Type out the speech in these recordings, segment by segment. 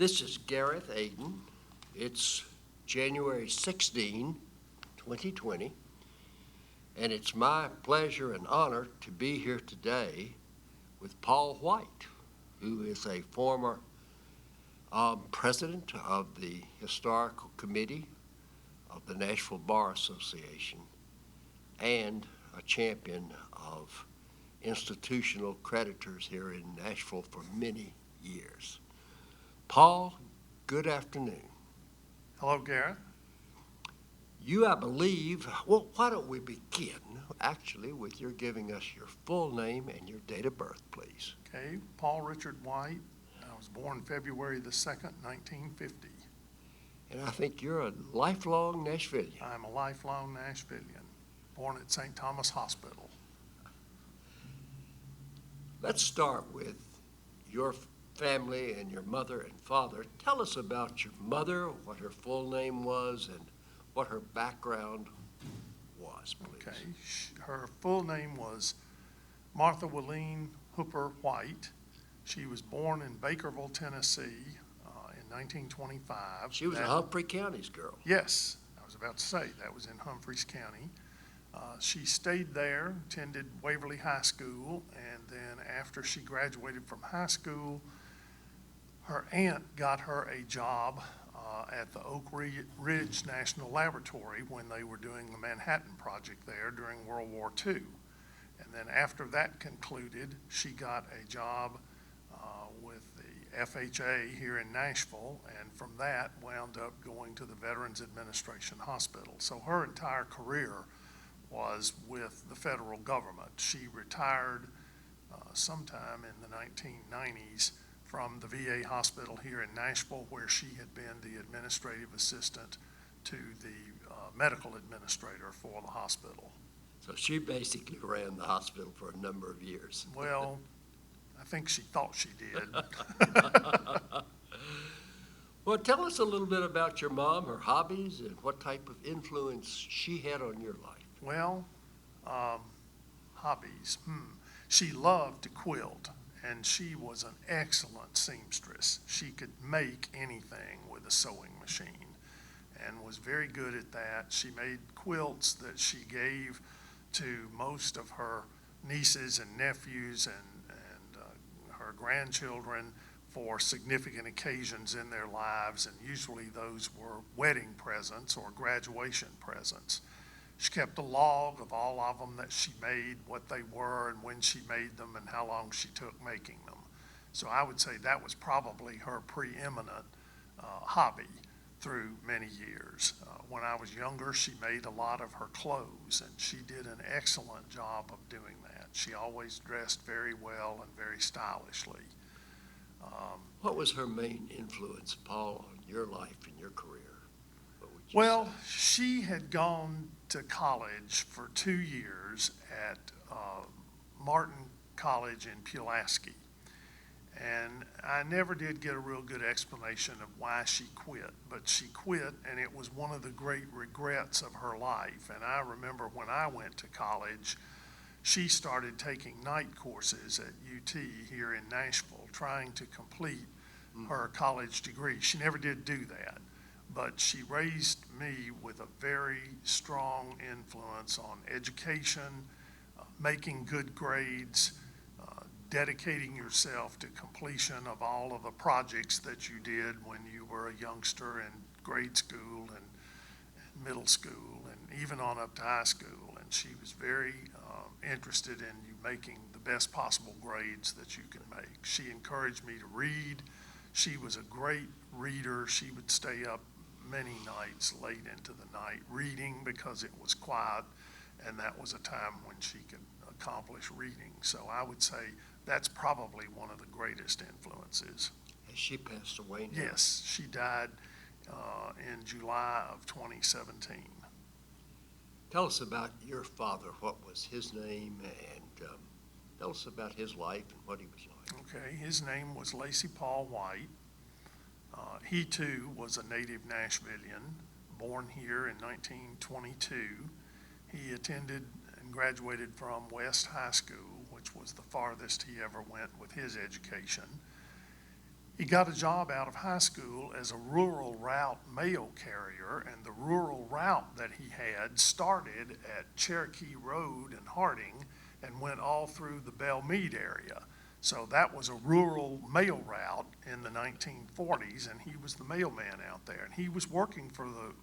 This is Gareth Aiden. It's January 16, 2020, and it's my pleasure and honor to be here today with Paul White, who is a former president of the Historical Committee of the Nashville Bar Association and a champion of institutional creditors here in Nashville for many years. Paul, good afternoon. Hello, Gareth. You, I believe, well, why don't we begin actually with your giving us your full name and your date of birth, please. Okay, Paul Richard White. I was born February the 2nd, 1950. And I think you're a lifelong Nashvilleian. I'm a lifelong Nashvilleian, born at St. Thomas Hospital. Let's start with your family and your mother and father. Tell us about your mother, what her full name was, and what her background was, please. Okay, her full name was Martha Willeen Hooper White. She was born in Bakerville, Tennessee in 1925. She was a Humphrey County's girl. Yes, I was about to say that was in Humphreys County. She stayed there, attended Waverly High School, and then after she graduated from high school, her aunt got her a job at the Oak Ridge National Laboratory when they were doing the Manhattan Project there during World War II. And then after that concluded, she got a job with the FHA here in Nashville, and from that wound up going to the Veterans Administration Hospital. So her entire career was with the federal government. She retired sometime in the 1990s from the VA hospital here in Nashville, where she had been the administrative assistant to the medical administrator for the hospital. So she basically ran the hospital for a number of years. Well, I think she thought she did. Well, tell us a little bit about your mom, her hobbies, and what type of influence she had on your life. Well, hobbies. She loved to quilt, and she was an excellent seamstress. She could make anything with a sewing machine and was very good at that. She made quilts that she gave to most of her nieces and nephews and her grandchildren for significant occasions in their lives, and usually those were wedding presents or graduation presents. She kept a log of all of them that she made, what they were and when she made them and how long she took making them. So I would say that was probably her preeminent hobby through many years. When I was younger, she made a lot of her clothes, and she did an excellent job of doing that. She always dressed very well and very stylishly. What was her main influence, Paul, on your life and your career? Well, she had gone to college for 2 years at Martin College in Pulaski. And I never did get a real good explanation of why she quit, but she quit, and it was one of the great regrets of her life. And I remember when I went to college, she started taking night courses at UT here in Nashville, trying to complete her college degree. She never did do that, but she raised me with a very strong influence on education, making good grades, dedicating yourself to completion of all of the projects that you did when you were a youngster in grade school and middle school and even on up to high school. And she was very interested in you making the best possible grades that you could make. She encouraged me to read. She was a great reader. She would stay up many nights late into the night reading because it was quiet, and that was a time when she could accomplish reading. So I would say that's probably one of the greatest influences. Has she passed away now? Yes, she died in July of 2017. Tell us about your father. What was his name? And tell us about his life and what he was like. Okay, his name was Lacey Paul White. He too was a native Nashvilleian, born here in 1922. He attended and graduated from West High School, which was the farthest he ever went with his education. He got a job out of high school as a rural route mail carrier, and the rural route that he had started at Cherokee Road in Harding and went all through the Belmead area. So that was a rural mail route in the 1940s, and he was the mailman out there. And he was working for the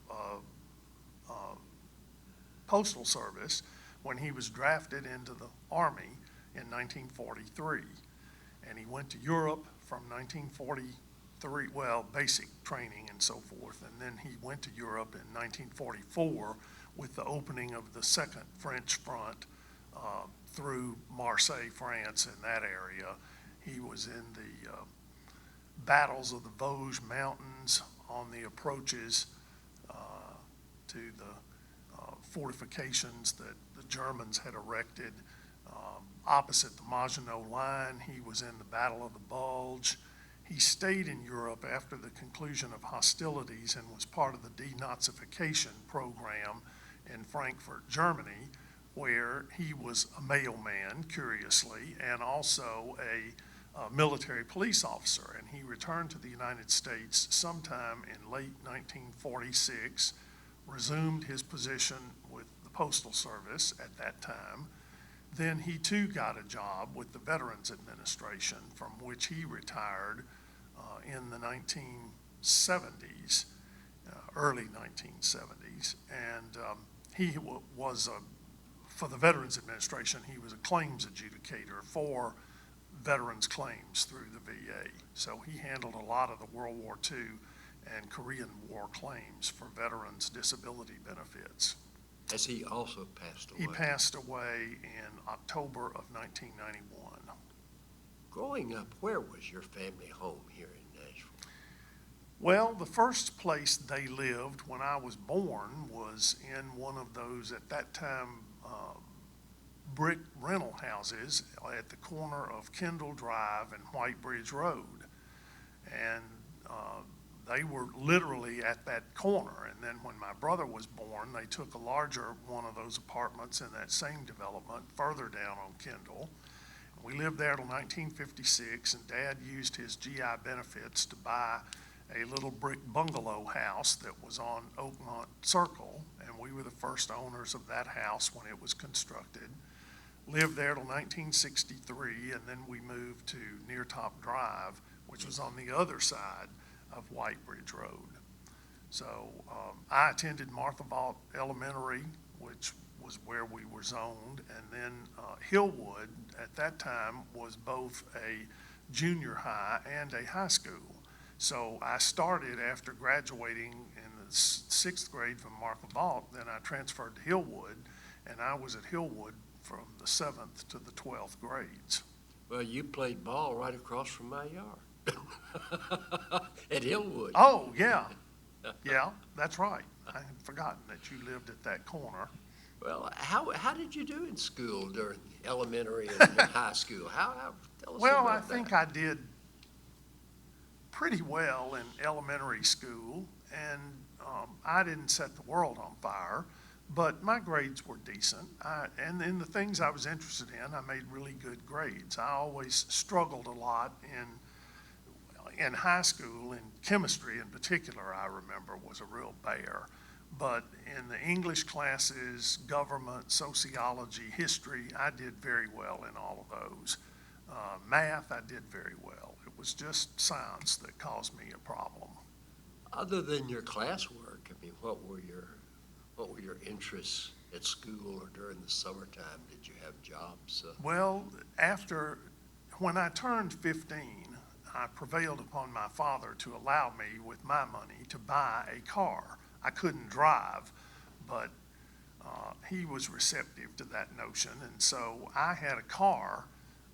Postal Service when he was drafted into the Army in 1943. And he went to Europe from 1943, well, basic training and so forth. And then he went to Europe in 1944 with the opening of the Second French Front through Marseille, France, in that area. He was in the battles of the Vosges Mountains on the approaches to the fortifications that the Germans had erected opposite the Maginot Line. He was in the Battle of the Bulge. He stayed in Europe after the conclusion of hostilities and was part of the denazification program in Frankfurt, Germany, where he was a mailman, curiously, and also a military police officer. And he returned to the United States sometime in late 1946, resumed his position with the Postal Service at that time. Then he too got a job with the Veterans Administration, from which he retired in the 1970s, early 1970s. And he was for the Veterans Administration, he was a claims adjudicator for veterans' claims through the VA. So he handled a lot of the World War II and Korean War claims for veterans' disability benefits. Has he also passed away? He passed away in October of 1991. Growing up, where was your family home here in Nashville? Well, the first place they lived when I was born was in one of those, at that time, brick rental houses at the corner of Kendall Drive and White Bridge Road. And they were literally at that corner. And then when my brother was born, they took a larger one of those apartments in that same development further down on Kendall. We lived there till 1956, and Dad used his GI benefits to buy a little brick bungalow house that was on Oakmont Circle, and we were the first owners of that house when it was constructed. Lived there till 1963, and then we moved to Near Top Drive, which was on the other side of White Bridge Road. So I attended Martha Vaught Elementary, which was where we were zoned, and then Hillwood at that time was both a junior high and a high school. So I started after graduating in the sixth grade from Martha Vaught, then I transferred to Hillwood, and I was at Hillwood from the 7th to the 12th grades. Well, you played ball right across from my yard at Hillwood. Oh, yeah. Yeah, that's right. I had forgotten that you lived at that corner. Well, how did you do in school during elementary and high school? Tell us Well, about I think that. I did pretty well in elementary school, and I didn't set the world on fire, but my grades were decent. And in the things I was interested in, I made really good grades. I always struggled a lot in high school, in chemistry in particular, I remember, was a real bear. But in the English classes, government, sociology, history, I did very well in all of those. Math, I did very well. It was just science that caused me a problem. Other than your classwork, I mean, what were your interests at school or during the summertime? Did you have jobs? Well, when I turned 15, I prevailed upon my father to allow me, with my money, to buy a car. I couldn't drive, but he was receptive to that notion, and so I had a car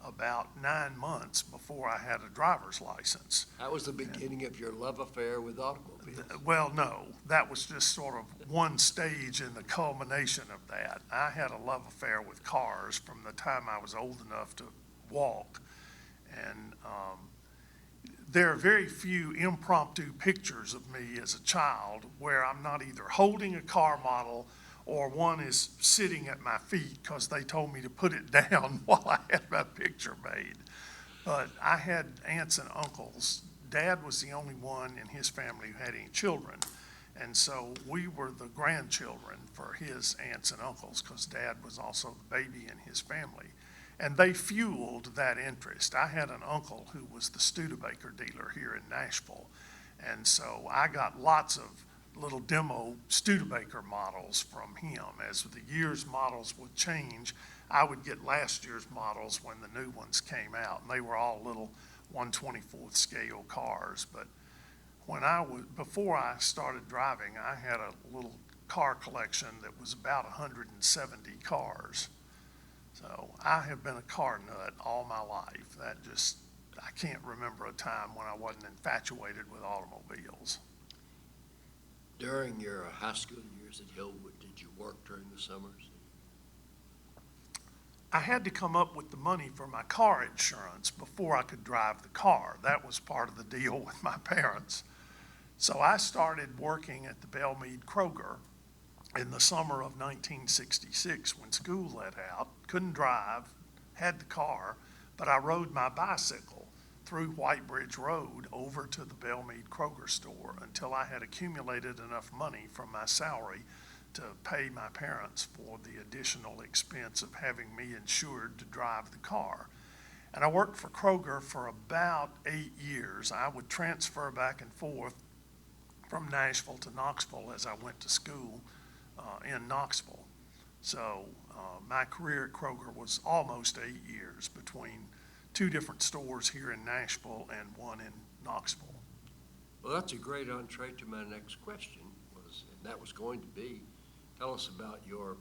about 9 months before I had a driver's license. That was the beginning of your love affair with automobiles. Well, no, that was just sort of one stage in the culmination of that. I had a love affair with cars from the time I was old enough to walk, and there are very few impromptu pictures of me as a child where I'm not either holding a car model or one is sitting at my feet because they told me to put it down while I had my picture made. But I had aunts and uncles Dad was the only one in his family who had any children. And so we were the grandchildren for his aunts and uncles, because Dad was also the baby in his family. And they fueled that interest. I had an uncle who was the Studebaker dealer here in Nashville. And so I got lots of little demo Studebaker models from him. As the year's models would change, I would get last year's models when the new ones came out. And they were all little 1/24th scale cars. But before I started driving, I had a little car collection that was about 170 cars. So I have been a car nut all my life. I can't remember a time when I wasn't infatuated with automobiles. During your high school years at Hillwood, did you work during the summers? I had to come up with the money for my car insurance before I could drive the car. That was part of the deal with my parents. So I started working at the Bellmead Kroger in the summer of 1966 when school let out. Couldn't drive, had the car, but I rode my bicycle through White Bridge Road over to the Bellmead Kroger store until I had accumulated enough money from my salary to pay my parents for the additional expense of having me insured to drive the car. And I worked for Kroger for about 8 years. I would transfer back and forth from Nashville to Knoxville as I went to school in Knoxville. So my career at Kroger was almost 8 years between 2 different stores here in Nashville and one in Knoxville. Well, that's a great entree to my next question, and that was going to be, tell us about your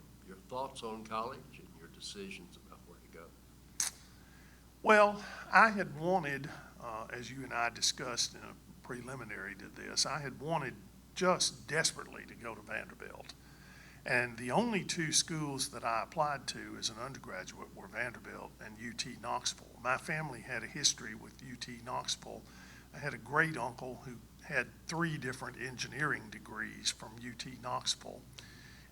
thoughts on college and your decisions about where to go. Well, I had wanted, as you and I discussed in a preliminary to this, I had wanted just desperately to go to Vanderbilt. And the only 2 schools that I applied to as an undergraduate were Vanderbilt and UT Knoxville. My family had a history with UT Knoxville. I had a great uncle who had 3 different engineering degrees from UT Knoxville.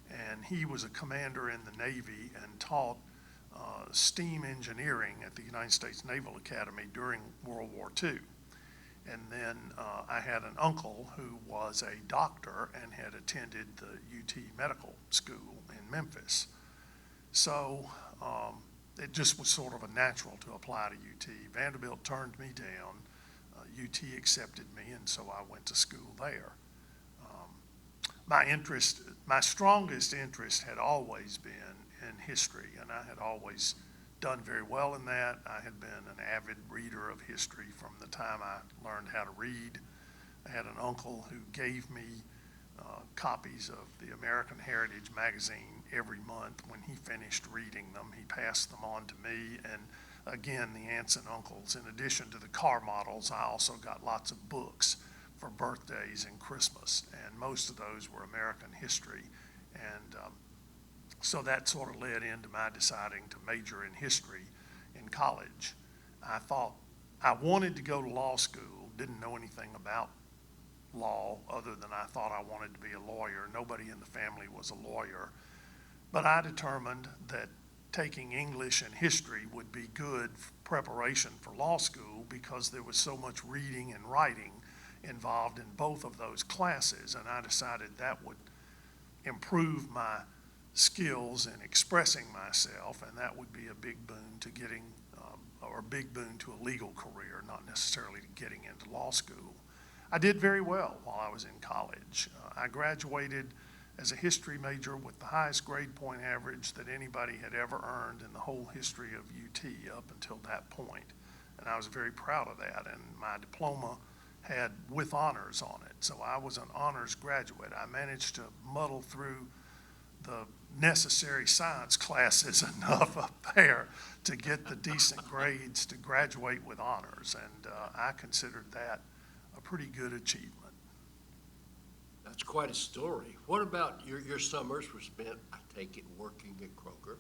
And he was a commander in the Navy and taught steam engineering at the United States Naval Academy during World War II. And then I had an uncle who was a doctor and had attended the UT Medical School in Memphis. So it just was sort of a natural to apply to UT. Vanderbilt turned me down. UT accepted me, and so I went to school there. My strongest interest had always been in history, and I had always done very well in that. I had been an avid reader of history from the time I learned how to read. I had an uncle who gave me copies of the American Heritage magazine every month. When he finished reading them, he passed them on to me. And again, the aunts and uncles, in addition to the car models, I also got lots of books for birthdays and Christmas, and most of those were American history. And so that sort of led into my deciding to major in history in college. I thought I wanted to go to law school, didn't know anything about law other than I thought I wanted to be a lawyer. Nobody in the family was a lawyer. But I determined that taking English and history would be good preparation for law school because there was so much reading and writing involved in both of those classes, and I decided that would improve my skills in expressing myself, and that would be a big boon to getting, or a big boon to a legal career, not necessarily to getting into law school. I did very well while I was in college. I graduated as a history major with the highest grade point average that anybody had ever earned in the whole history of UT up until that point, and I was very proud of that, and my diploma had with honors on it. So I was an honors graduate. I managed to muddle through the necessary science classes enough up there to get the decent grades to graduate with honors. And I considered that a pretty good achievement. That's quite a story. What about your summers were spent, I take it, working at Kroger?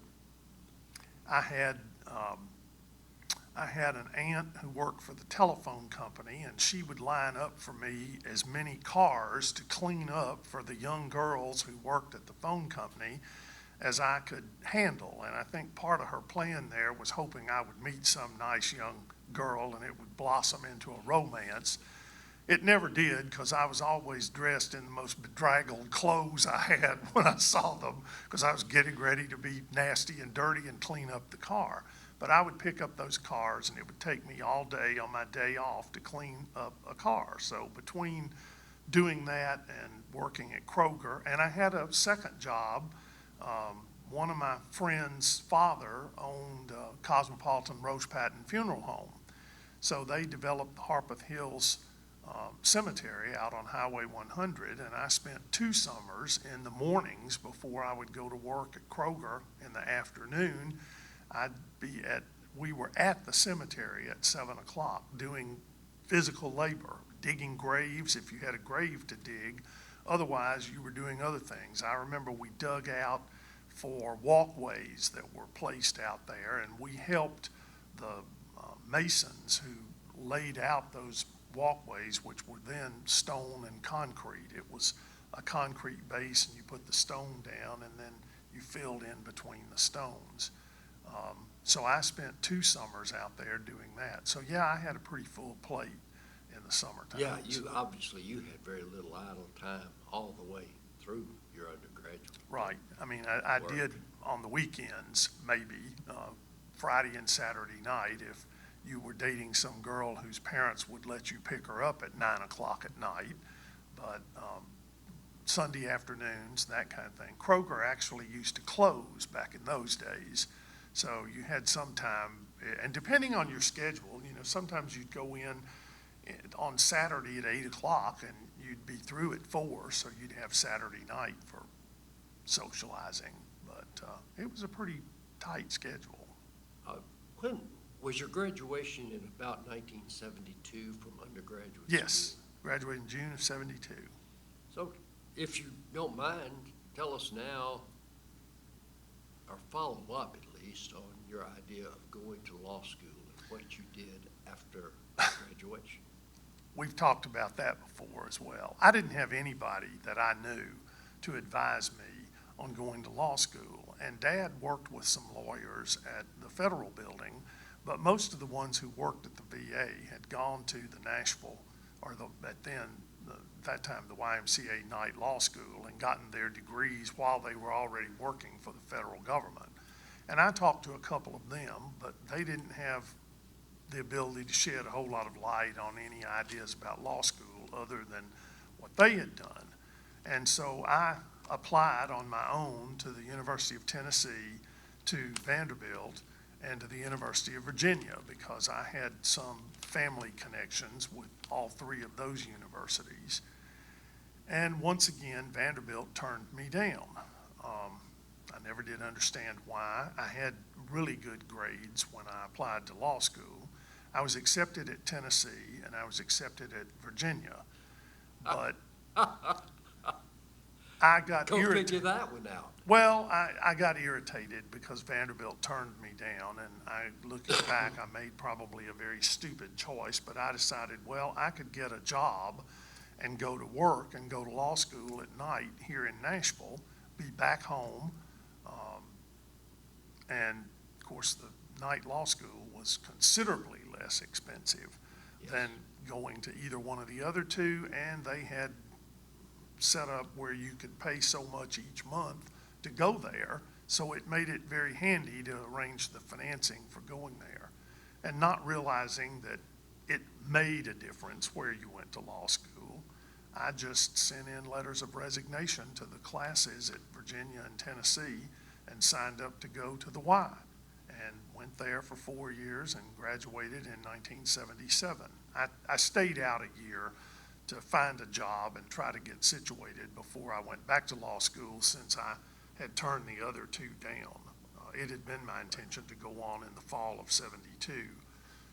I had an aunt who worked for the telephone company, and she would line up for me as many cars to clean up for the young girls who worked at the phone company as I could handle. And I think part of her plan there was hoping I would meet some nice young girl and it would blossom into a romance. It never did, because I was always dressed in the most bedraggled clothes I had when I saw them, because I was getting ready to be nasty and dirty and clean up the car. But I would pick up those cars, and it would take me all day on my day off to clean up a car. So between doing that and working at Kroger, and I had a second job. One of my friend's father owned Cosmopolitan Rose Patton Funeral Home. So they developed the Harpeth Hills Cemetery out on Highway 100, and I spent 2 summers in the mornings before I would go to work at Kroger in the afternoon. We were at the cemetery at 7 o'clock doing physical labor, digging graves if you had a grave to dig. Otherwise, you were doing other things. I remember we dug out for walkways that were placed out there, and we helped the masons who laid out those walkways, which were then stone and concrete. It was a concrete base, and you put the stone down, and then you filled in between the stones. So I spent 2 summers out there doing that. So yeah, I had a pretty full plate in the summertime. Yeah, you had very little idle time all the way through your undergraduate. Right. I mean, I work. did on the weekends, maybe Friday and Saturday night, if you were dating some girl whose parents would let you pick her up at 9 o'clock at night. But Sunday afternoons, that kind of thing. Kroger actually used to close back in those days. So you had some time, and depending on your schedule, sometimes you'd go in on Saturday at 8 o'clock and you'd be through at 4, so you'd have Saturday night for socializing. But it was a pretty tight schedule. When was your graduation in about 1972 from undergraduate school? Yes, graduated in June of 72. So if you don't mind, tell us now, or follow up at least, on your idea of going to law school and what you did after graduation. We've talked about that before as well. I didn't have anybody that I knew to advise me on going to law school. And Dad worked with some lawyers at the federal building, but most of the ones who worked at the VA had gone to the Nashville, or that time the YMCA night law school, and gotten their degrees while they were already working for the federal government. And I talked to a couple of them, but they didn't have the ability to shed a whole lot of light on any ideas about law school other than what they had done. And so I applied on my own to the University of Tennessee, to Vanderbilt, and to the University of Virginia, because I had some family connections with all 3 of those universities. And once again, Vanderbilt turned me down. I never did understand why. I had really good grades when I applied to law school. I was accepted at Tennessee and I was accepted at Virginia, but I got Go irritated. figure that one out. Well, I got irritated because Vanderbilt turned me down, and looking back, I made probably a very stupid choice, but I decided, well, I could get a job and go to work and go to law school at night here in Nashville, be back home, and of course the night law school was considerably less expensive than going to either one of the other 2, and they had set up where you could pay so much each month to go there, so it made it very handy to arrange the financing for going there, and not realizing that it made a difference where you went to law school. I just sent in letters of resignation to the classes at Virginia and Tennessee and signed up to go to the Y, and went there for 4 years and graduated in 1977. I stayed out a year to find a job and try to get situated before I went back to law school, since I had turned the other 2 down. It had been my intention to go on in the fall of 72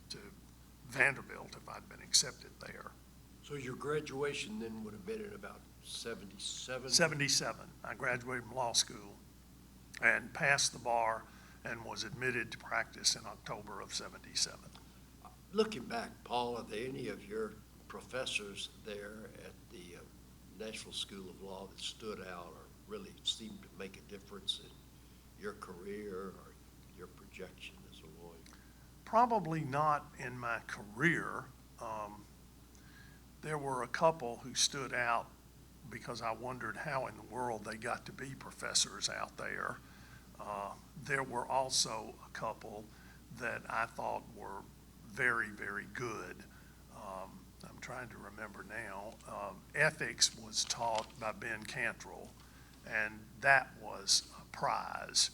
to Vanderbilt if I'd been accepted there. So your graduation then would have been in about 77? 77. I graduated from law school and passed the bar and was admitted to practice in October of 77. Looking back, Paul, are there any of your professors there at the Nashville School of Law that stood out or really seemed to make a difference in your career or your projection as a lawyer? Probably not in my career. there were a couple who stood out because I wondered how in the world they got to be professors out there. There were also a couple that I thought were very, very good. I'm trying to remember now. Ethics was taught by Ben Cantrell, and that was a prize.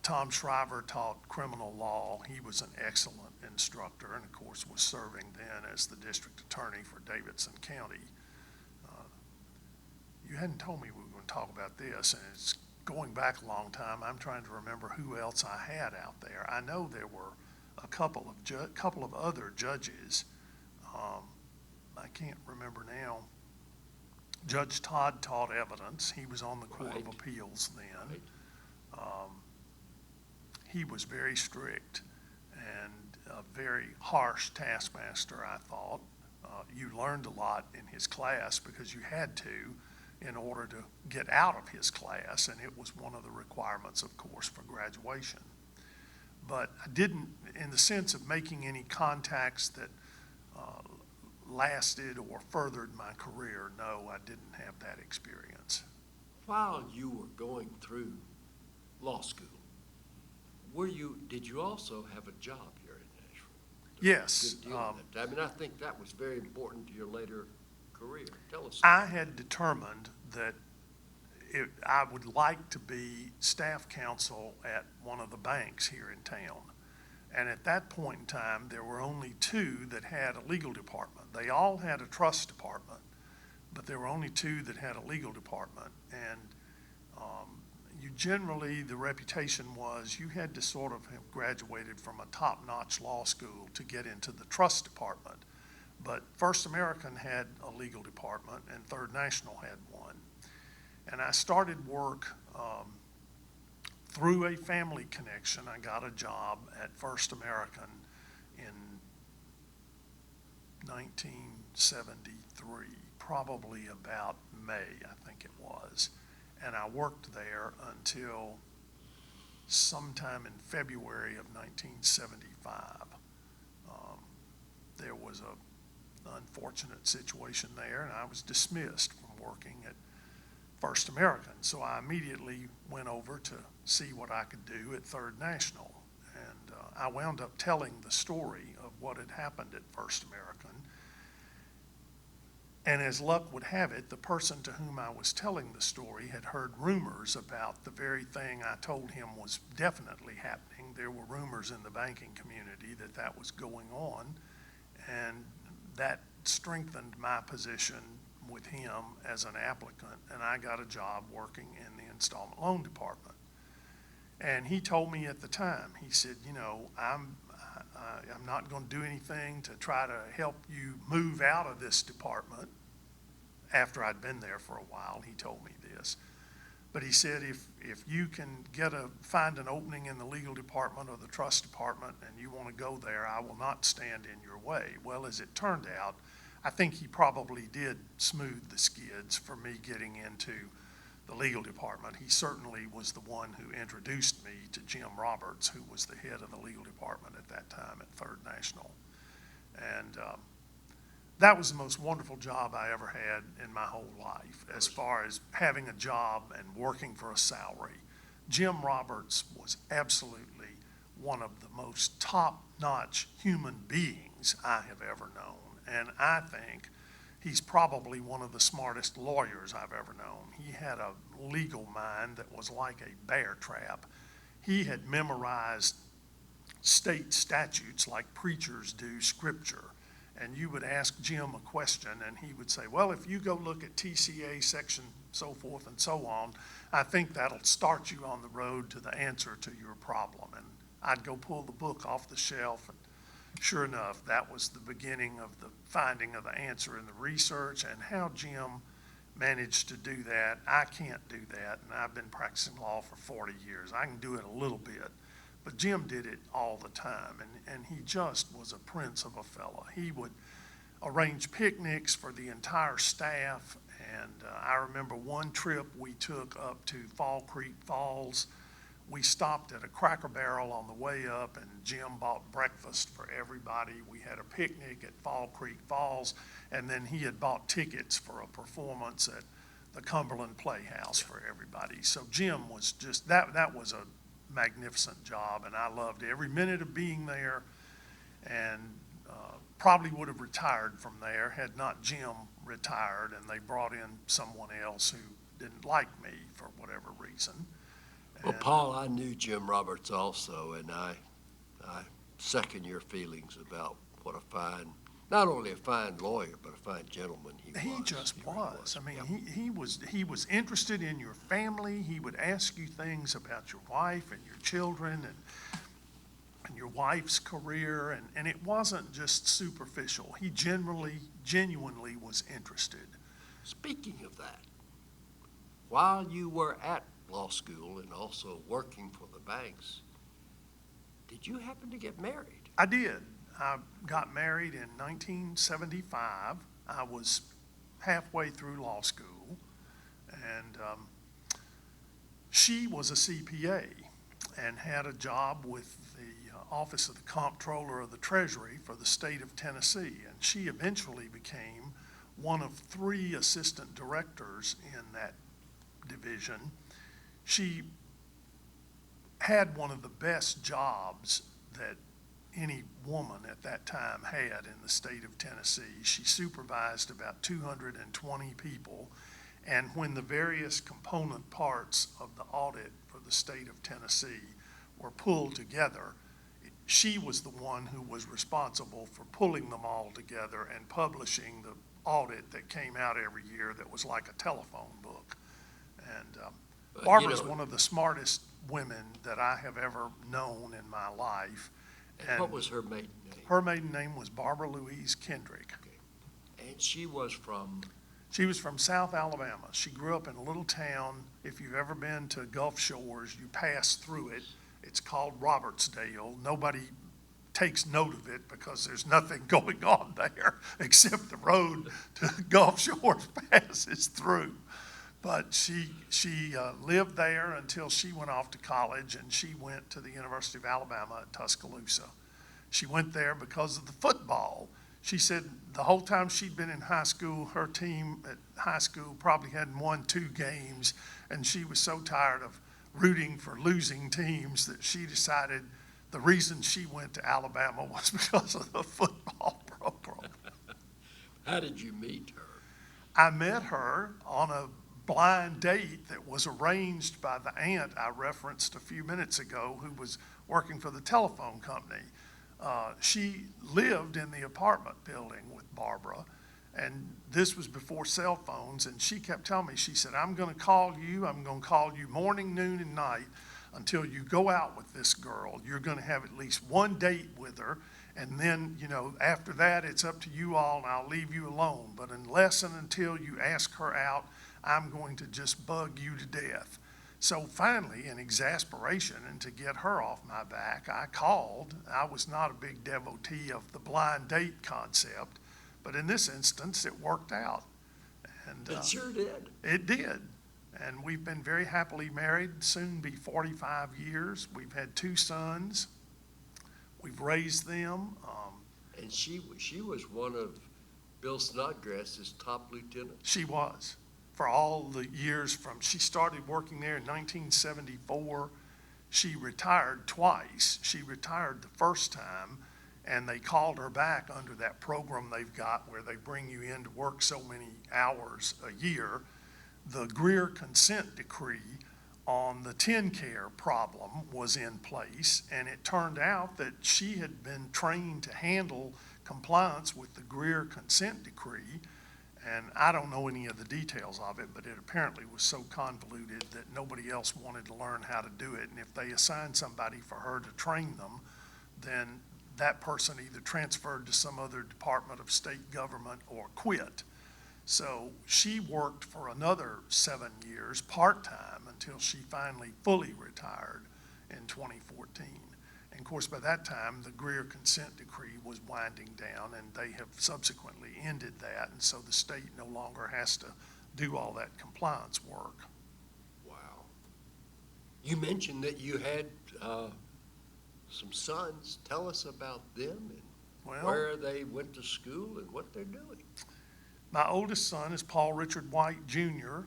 Tom Shriver taught criminal law. He was an excellent instructor, and of course was serving then as the district attorney for Davidson County. You hadn't told me we were going to talk about this, and it's going back a long time. I'm trying to remember who else I had out there. I know there were a couple of other judges. I can't remember now. Judge Todd taught evidence. He was on the Court of Appeals then. He was very strict and a very harsh taskmaster, I thought. You learned a lot in his class because you had to in order to get out of his class, and it was one of the requirements, of course, for graduation. But I didn't, in the sense of making any contacts that lasted or furthered my career, no, I didn't have that experience. While you were going through law school, did you also have a job here in Nashville? Yes. Good deal with that. I mean, I think that was very important to your later career. Tell us. I had determined that I would like to be staff counsel at one of the banks here in town. And at that point in time, there were only two that had a legal department. They all had a trust department, but there were only two that had a legal department. And the reputation was you had to sort of have graduated from a top-notch law school to get into the trust department. But First American had a legal department and Third National had one. And I started work through a family connection. I got a job at First American in 1973, probably about May, I think it was. And I worked there until sometime in February of 1975. There was an unfortunate situation there, and I was dismissed from working at First American. So I immediately went over to see what I could do at Third National. And I wound up telling the story of what had happened at First American. And as luck would have it, the person to whom I was telling the story had heard rumors about the very thing I told him was definitely happening. There were rumors in the banking community that that was going on, and that strengthened my position with him as an applicant, and I got a job working in the installment loan department. And he told me at the time, he said, you know, I'm not going to do anything to try to help you move out of this department. After I'd been there for a while, he told me this. But he said, if you can find an opening in the legal department or the trust department and you want to go there, I will not stand in your way. Well, as it turned out, I think he probably did smooth the skids for me getting into the legal department. He certainly was the one who introduced me to Jim Roberts, who was the head of the legal department at that time at Third National. And that was the most wonderful job I ever had in my whole life, as far as having a job and working for a salary. Jim Roberts was absolutely one of the most top-notch human beings I have ever known. And I think he's probably one of the smartest lawyers I've ever known. He had a legal mind that was like a bear trap. He had memorized state statutes like preachers do scripture. And you would ask Jim a question, and he would say, well, if you go look at TCA section so forth and so on, I think that'll start you on the road to the answer to your problem. And I'd go pull the book off the shelf, and sure enough, that was the beginning of the finding of the answer in the research. And how Jim managed to do that, I can't do that, and I've been practicing law for 40 years. I can do it a little bit, but Jim did it all the time, and he just was a prince of a fella. He would arrange picnics for the entire staff, and I remember one trip we took up to Fall Creek Falls we stopped at a Cracker Barrel on the way up, and Jim bought breakfast for everybody. We had a picnic at Fall Creek Falls, and then he had bought tickets for a performance at the Cumberland Playhouse for everybody. So Jim was just, that was a magnificent job, and I loved every minute of being there, and probably would have retired from there had not Jim retired, and they brought in someone else who didn't like me for whatever reason. Well, Paul, I knew Jim Roberts also, and I second your feelings about what a fine, not only a fine lawyer, but a fine gentleman he was. He just He really was. I mean, Yep. he was interested in your family. He would ask you things about your wife and your children and your wife's career, and it wasn't just superficial. He genuinely was interested. Speaking of that, while you were at law school and also working for the banks, did you happen to get married? I did. I got married in 1975. I was halfway through law school, and she was a CPA and had a job with the Office of the Comptroller of the Treasury for the state of Tennessee, and she eventually became one of 3 assistant directors in that division. She had one of the best jobs that any woman at that time had in the state of Tennessee. She supervised about 220 people, and when the various component parts of the audit for the state of Tennessee were pulled together, she was the one who was responsible for pulling them all together and publishing the audit that came out every year that was like a telephone book. And Barbara's one of the smartest women that I have ever known in my life. And what was her maiden name? Her maiden name was Barbara Louise Kendrick. Okay. And she was from? She was from South Alabama. She grew up in a little town. If you've ever been to Gulf Shores, you pass through it. It's called Robertsdale. Nobody takes note of it because there's nothing going on there except the road to Gulf Shores passes through. But she lived there until she went off to college, and she went to the University of Alabama at Tuscaloosa. She went there because of the football. She said the whole time she'd been in high school, her team at high school probably hadn't won 2 games, and she was so tired of rooting for losing teams that she decided the reason she went to Alabama was because of the football program. How did you meet her? I met her on a blind date that was arranged by the aunt I referenced a few minutes ago, who was working for the telephone company. She lived in the apartment building with Barbara, and this was before cell phones, and she kept telling me, she said, I'm going to call you morning, noon, and night until you go out with this girl. You're going to have at least one date with her, and then, after that, it's up to you all, and I'll leave you alone. But unless and until you ask her out, I'm going to just bug you to death. So finally, in exasperation and to get her off my back, I called. I was not a big devotee of the blind date concept, but in this instance, it worked out. And It sure did. It did. And we've been very happily married, soon be 45 years. We've had 2 sons. We've raised them. And she was one of Bill Snodgrass's top lieutenants. She was. For all the years she started working there in 1974. She retired twice. She retired the first time, and they called her back under that program they've got where they bring you in to work so many hours a year. The Greer consent decree on the TennCare problem was in place, and it turned out that she had been trained to handle compliance with the Greer consent decree. And I don't know any of the details of it, but it apparently was so convoluted that nobody else wanted to learn how to do it. And if they assigned somebody for her to train them, then that person either transferred to some other department of state government or quit. So she worked for another 7 years part-time until she finally fully retired in 2014. And of course, by that time, the Greer consent decree was winding down, and they have subsequently ended that, and so the state no longer has to do all that compliance work. Wow. You mentioned that you had some sons. Tell us about them and Well, where they went to school and what they're doing. my oldest son is Paul Richard White Jr.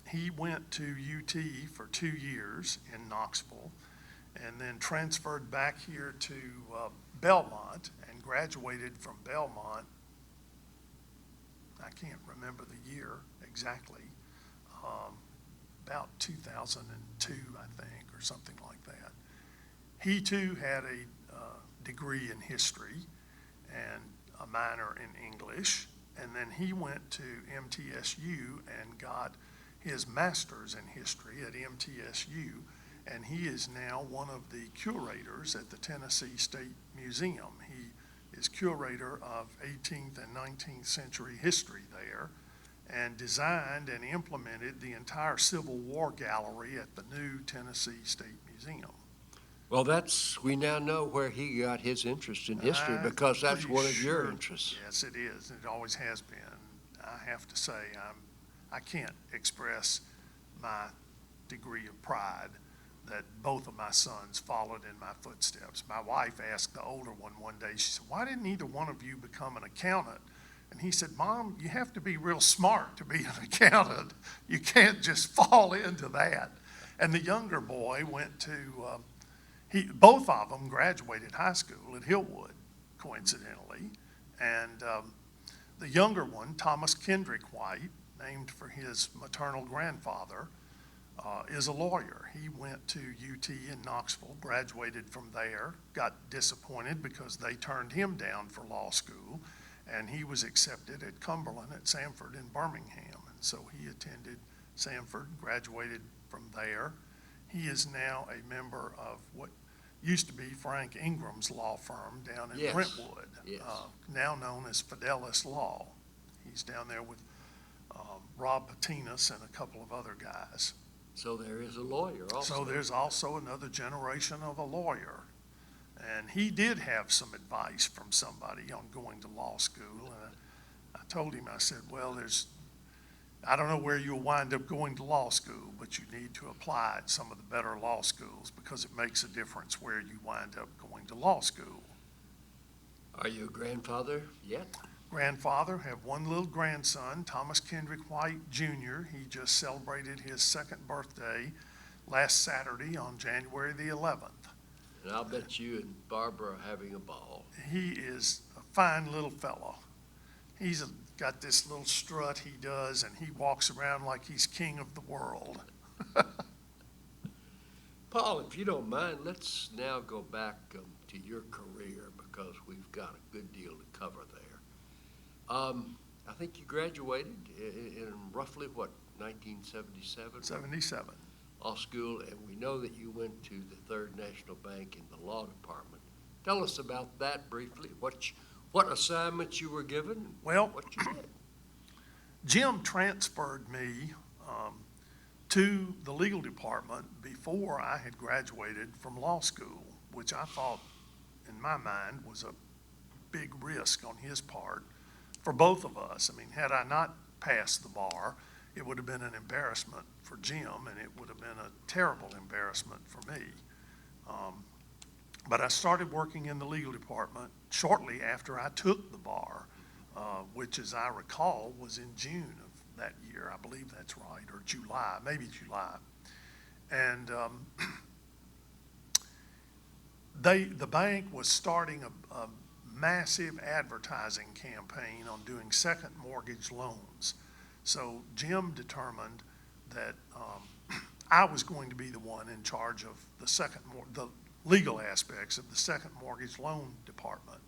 He went to UT for 2 years in Knoxville and then transferred back here to Belmont and graduated from Belmont. I can't remember the year exactly, about 2002, I think, or something like that. He too had a degree in history and a minor in English, and then he went to MTSU and got his master's in history at MTSU, and he is now one of the curators at the Tennessee State Museum. He is curator of 18th and 19th century history there, and designed and implemented the entire Civil War gallery at the new Tennessee State Museum. Well, we now know where he got his interest in history because that's Pretty one of your sure- interests. Yes, it is. It always has been. I have to say, I can't express my degree of pride that both of my sons followed in my footsteps. My wife asked the older one day, she said, "Why didn't either one of you become an accountant?" And he said, "Mom, you have to be real smart to be an accountant. You can't just fall into that." And the younger boy went to, both of them graduated high school at Hillwood, coincidentally. And the younger one, Thomas Kendrick White, named for his maternal grandfather, is a lawyer. He went to UT in Knoxville, graduated from there, got disappointed because they turned him down for law school, and he was accepted at Cumberland at Samford in Birmingham. And so he attended Samford, graduated from there. He is now a member of what used to be Frank Ingram's law firm down in Yes. Brentwood, Yes. now known as Fidelis Law. He's down there with Rob Patinas and a couple of other guys. So there is a lawyer also. So there's also another generation of a lawyer. And he did have some advice from somebody on going to law school. And I told him, I said, well, I don't know where you'll wind up going to law school, but you need to apply at some of the better law schools because it makes a difference where you wind up going to law school. Are you a grandfather yet? Grandfather, have one little grandson, Thomas Kendrick White Jr. He just celebrated his second birthday last Saturday on January the 11th. And I'll bet you and Barbara are having a ball. He is a fine little fellow. He's got this little strut he does, and he walks around like he's king of the world. Paul, if you don't mind, let's now go back to your career because we've got a good deal to cover there. I think you graduated in roughly, 1977? 77. Law school, and we know that you went to the Third National Bank in the law department. Tell us about that briefly. What assignments you were given, and Well, what you did. Jim transferred me to the legal department before I had graduated from law school, which I thought, in my mind, was a big risk on his part for both of us. I mean, had I not passed the bar, it would have been an embarrassment for Jim, and it would have been a terrible embarrassment for me. But I started working in the legal department shortly after I took the bar, which, as I recall, was in June of that year. I believe that's right, or July, maybe July. And the bank was starting a massive advertising campaign on doing second mortgage loans. So Jim determined that I was going to be the one in charge of the legal aspects of the second mortgage loan department.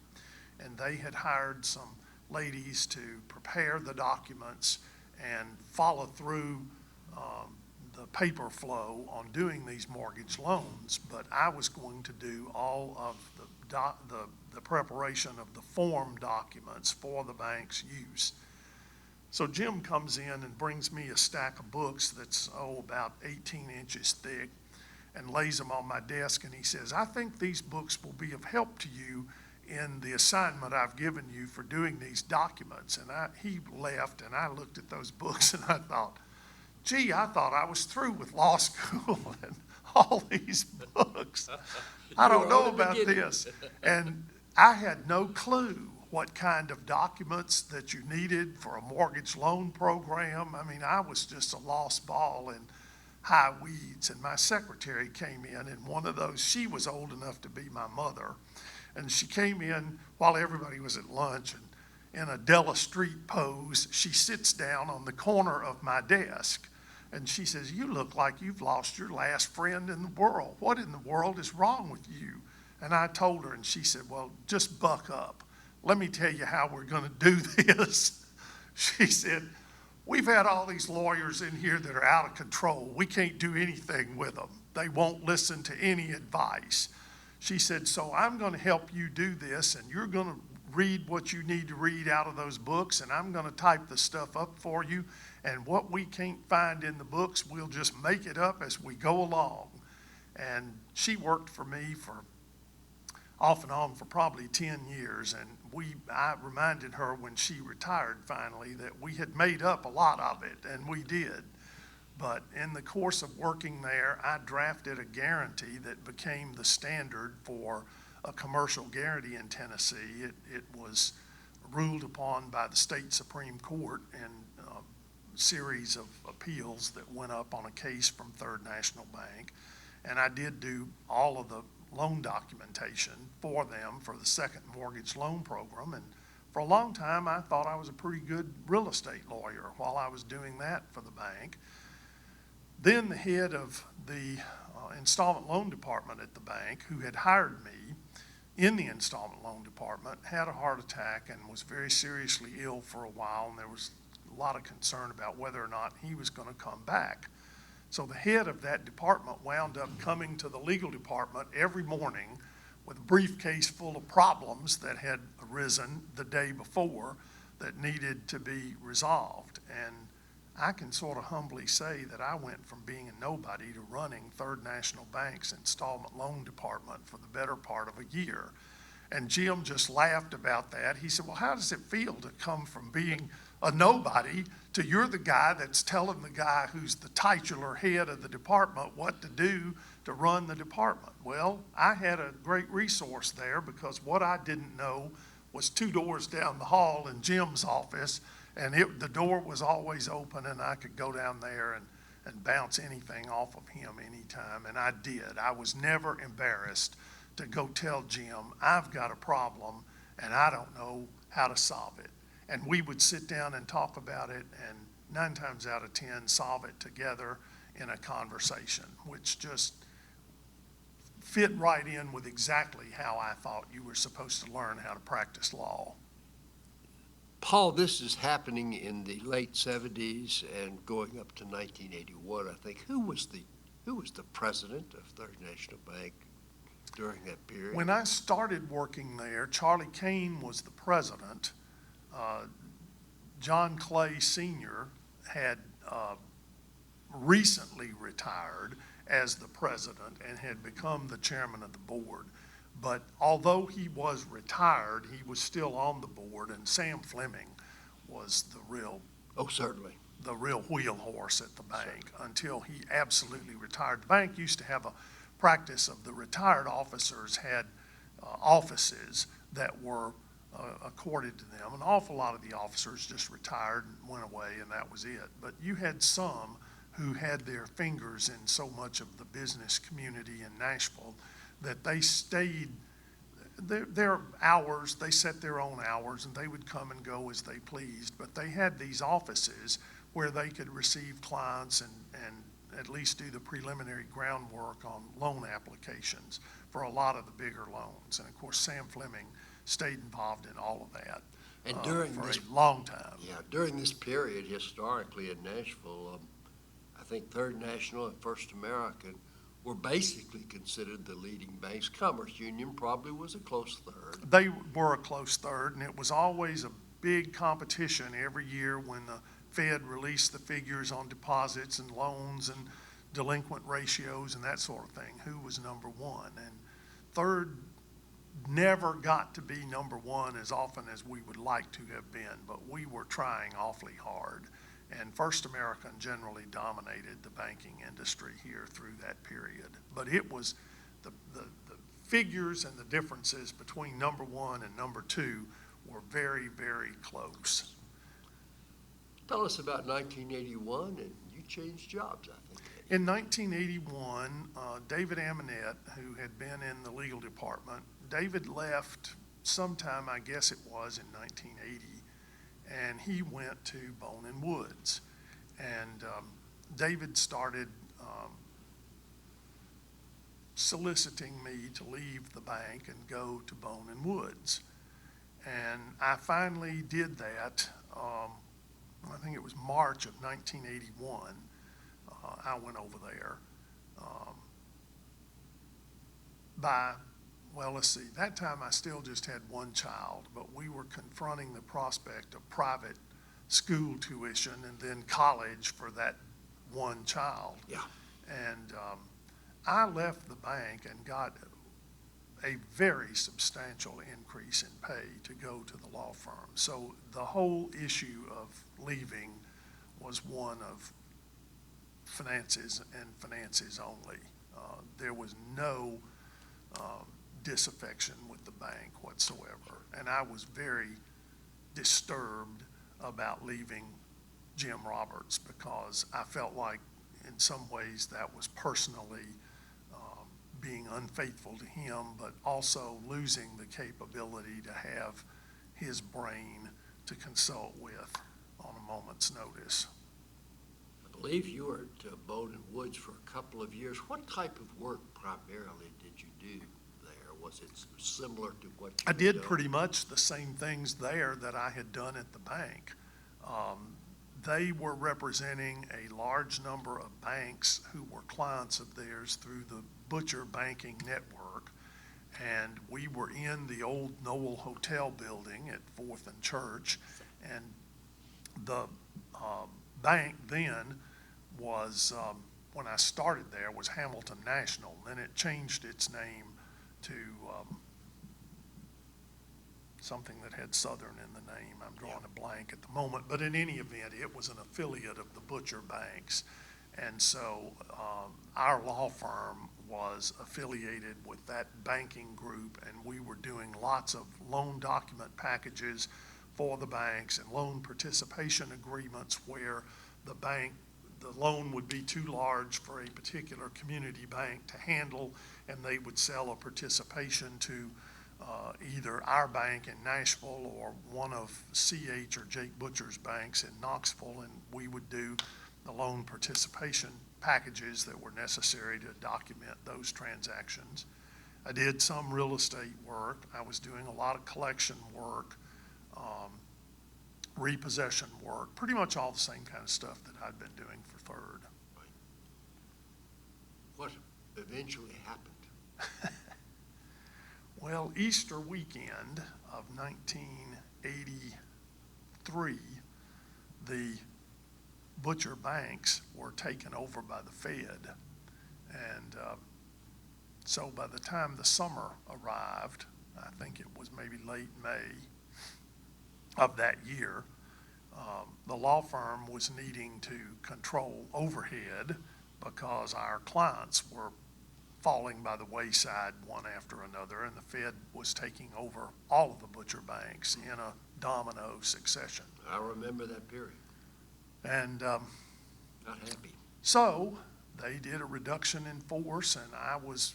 And they had hired some ladies to prepare the documents and follow through the paper flow on doing these mortgage loans. But I was going to do all of the preparation of the form documents for the bank's use. So Jim comes in and brings me a stack of books that's, about 18 inches thick, and lays them on my desk, and he says, "I think these books will be of help to you in the assignment I've given you for doing these documents." And he left, and I looked at those books, and I thought, gee, I thought I was through with law school and all these books. I don't know about this. And I had no clue what kind of documents that you needed for a mortgage loan program. I mean, I was just a lost ball in high weeds. And my secretary came in, and one of those, she was old enough to be my mother. And she came in while everybody was at lunch, and in a Della Street pose, she sits down on the corner of my desk. And she says, "You look like you've lost your last friend in the world. What in the world is wrong with you?" And I told her, and she said, "Well, just buck up. Let me tell you how we're going to do this." She said, "We've had all these lawyers in here that are out of control. We can't do anything with them. They won't listen to any advice." She said, "So I'm going to help you do this, and you're going to read what you need to read out of those books, and I'm going to type the stuff up for you. And what we can't find in the books, we'll just make it up as we go along." And she worked for me for off and on for probably 10 years. And I reminded her when she retired finally that we had made up a lot of it, and we did. But in the course of working there, I drafted a guarantee that became the standard for a commercial guarantee in Tennessee. It was ruled upon by the state Supreme Court in a series of appeals that went up on a case from Third National Bank. And I did do all of the loan documentation for them for the second mortgage loan program. And for a long time, I thought I was a pretty good real estate lawyer while I was doing that for the bank. Then the head of the installment loan department at the bank, who had hired me in the installment loan department, had a heart attack and was very seriously ill for a while, and there was a lot of concern about whether or not he was going to come back. So the head of that department wound up coming to the legal department every morning with a briefcase full of problems that had arisen the day before that needed to be resolved. And I can sort of humbly say that I went from being a nobody to running Third National Bank's installment loan department for the better part of a year. And Jim just laughed about that. He said, "Well, how does it feel to come from being a nobody to you're the guy that's telling the guy who's the titular head of the department what to do to run the department?" Well, I had a great resource there, because what I didn't know was 2 doors down the hall in Jim's office, and the door was always open, and I could go down there and bounce anything off of him anytime, and I did. I was never embarrassed to go tell Jim, "I've got a problem, and I don't know how to solve it." And we would sit down and talk about it, and 9 times out of 10 solve it together in a conversation, which just fit right in with exactly how I thought you were supposed to learn how to practice law. Paul, this is happening in the late 70s and going up to 1981, I think. Who was the president of Third National Bank during that period? When I started working there, Charlie Kane was the president. John Clay Sr. had recently retired as the president and had become the chairman of the board. But although he was retired, he was still on the board, and Sam Fleming was the real wheel horse at the bank until he absolutely retired. The bank used to have a practice of the retired officers had offices that were accorded to them. An awful lot of the officers just retired and went away, and that was it. But you had some who had their fingers in so much of the business community in Nashville that they stayed their hours, they set their own hours, and they would come and go as they pleased. But they had these offices where they could receive clients and at least do the preliminary groundwork on loan applications for a lot of the bigger loans. And of course, Sam Fleming stayed involved in all of that and during for this, a long time. Yeah, during this period, historically in Nashville, I think Third National and First American were basically considered the leading banks. Commerce Union probably was a close third. They were a close third, and it was always a big competition every year when the Fed released the figures on deposits and loans and delinquent ratios and that sort of thing, who was number one. And Third never got to be number one as often as we would like to have been, but we were trying awfully hard. And First American generally dominated the banking industry here through that period. But it was the figures and the differences between number one and number two were very, very close. Tell us about 1981, and you changed jobs, I think. In 1981, David Amonette, who had been in the legal department, David left sometime, I guess it was in 1980, and he went to Bowman Woods. And David started soliciting me to leave the bank and go to Bowman Woods. And I finally did that. I think it was March of 1981. I went over there. Let's see, that time I still just had one child, but we were confronting the prospect of private school tuition and then college for that one child. Yeah. And I left the bank and got a very substantial increase in pay to go to the law firm. So the whole issue of leaving was one of finances and finances only. There was no disaffection with the bank whatsoever. And I was very disturbed about leaving Jim Roberts because I felt like in some ways that was personally being unfaithful to him, but also losing the capability to have his brain to consult with on a moment's notice. I believe you were at Bowman Woods for a couple of years. What type of work primarily did you do there? Was it similar to what you I did done? pretty much the same things there that I had done at the bank. They were representing a large number of banks who were clients of theirs through the Butcher Banking Network, and we were in the old Noel Hotel building at 4th and Church, and the bank then was, when I started there, was Hamilton National. Then it changed its name to something that had Southern in the name. I'm drawing a blank at the moment, but in any event, it was an affiliate of the Butcher Banks. And so our law firm was affiliated with that banking group, and we were doing lots of loan document packages for the banks and loan participation agreements where the loan would be too large for a particular community bank to handle, and they would sell a participation to either our bank in Nashville or one of C.H. or Jake Butcher's banks in Knoxville, and we would do the loan participation packages that were necessary to document those transactions. I did some real estate work. I was doing a lot of collection work, repossession work, pretty much all the same kind of stuff that I'd been doing for Third. Right. What eventually happened? Well, Easter weekend of 1983, the Butcher banks were taken over by the Fed. And so by the time the summer arrived, I think it was maybe late May of that year, the law firm was needing to control overhead because our clients were falling by the wayside one after another, and the Fed was taking over all of the Butcher banks in a domino succession. I remember that period. And Not happy. so they did a reduction in force, and I was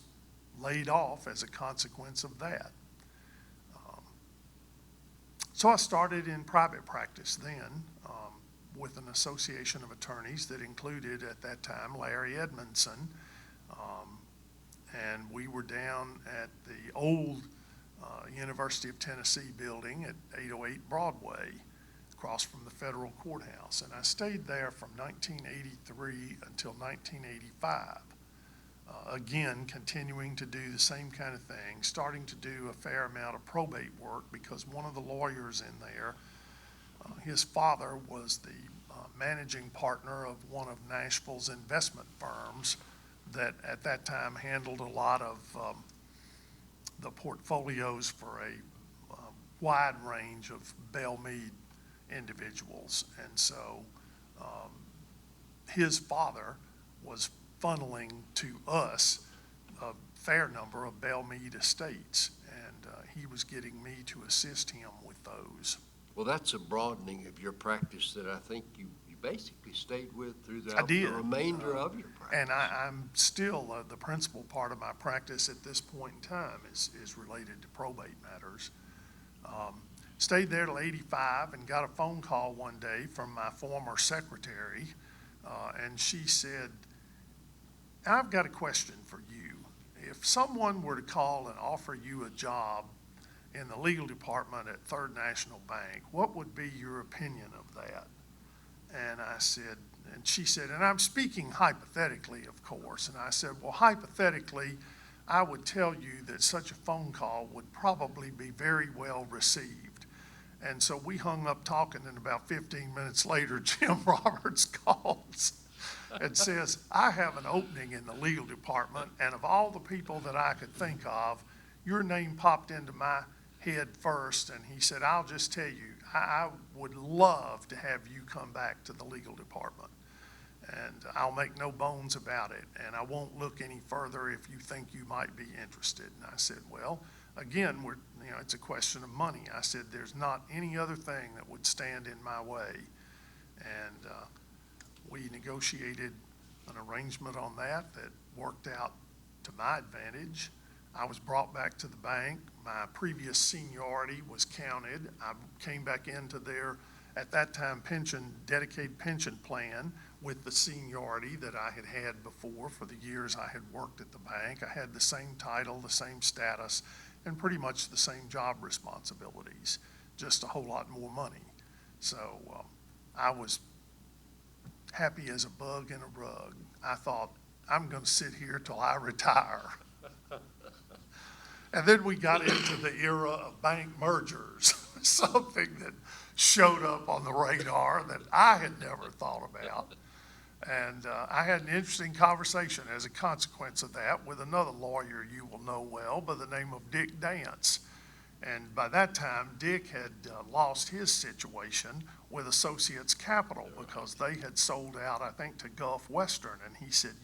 laid off as a consequence of that. So I started in private practice then with an association of attorneys that included at that time Larry Edmondson, and we were down at the old University of Tennessee building at 808 Broadway, across from the federal courthouse. And I stayed there from 1983 until 1985. Again, continuing to do the same kind of thing, starting to do a fair amount of probate work because one of the lawyers in there, his father was the managing partner of one of Nashville's investment firms that at that time handled a lot of the portfolios for a wide range of Belle Meade individuals. And so his father was funneling to us a fair number of Bellmead estates, and he was getting me to assist him with those. Well, that's a broadening of your practice that I think you basically stayed with I throughout did. the remainder of your practice. And I'm still, the principal part of my practice at this point in time is related to probate matters. Stayed there till 85 and got a phone call one day from my former secretary, and she said, "I've got a question for you. If someone were to call and offer you a job in the legal department at Third National Bank, what would be your opinion of that?" And I said, and she said, and I'm speaking hypothetically, of course, and I said, well, hypothetically, I would tell you that such a phone call would probably be very well received. And so we hung up talking, and about 15 minutes later, Jim Roberts calls and says, "I have an opening in the legal department, and of all the people that I could think of, your name popped into my head first." And he said, "I'll just tell you, I would love to have you come back to the legal department, and I'll make no bones about it, and I won't look any further if you think you might be interested." And I said, "Well, again, it's a question of money." I said, "There's not any other thing that would stand in my way." And we negotiated an arrangement on that worked out to my advantage. I was brought back to the bank. My previous seniority was counted. I came back into their, at that time, dedicated pension plan with the seniority that I had had before for the years I had worked at the bank. I had the same title, the same status, and pretty much the same job responsibilities, just a whole lot more money. So I was happy as a bug in a rug. I thought, I'm going to sit here till I retire. And then we got into the era of bank mergers, something that showed up on the radar that I had never thought about. And I had an interesting conversation as a consequence of that with another lawyer you will know well by the name of Dick Dance. And by that time, Dick had lost his situation with Associates Capital because they had sold out, I think, to Gulf Western. And he said,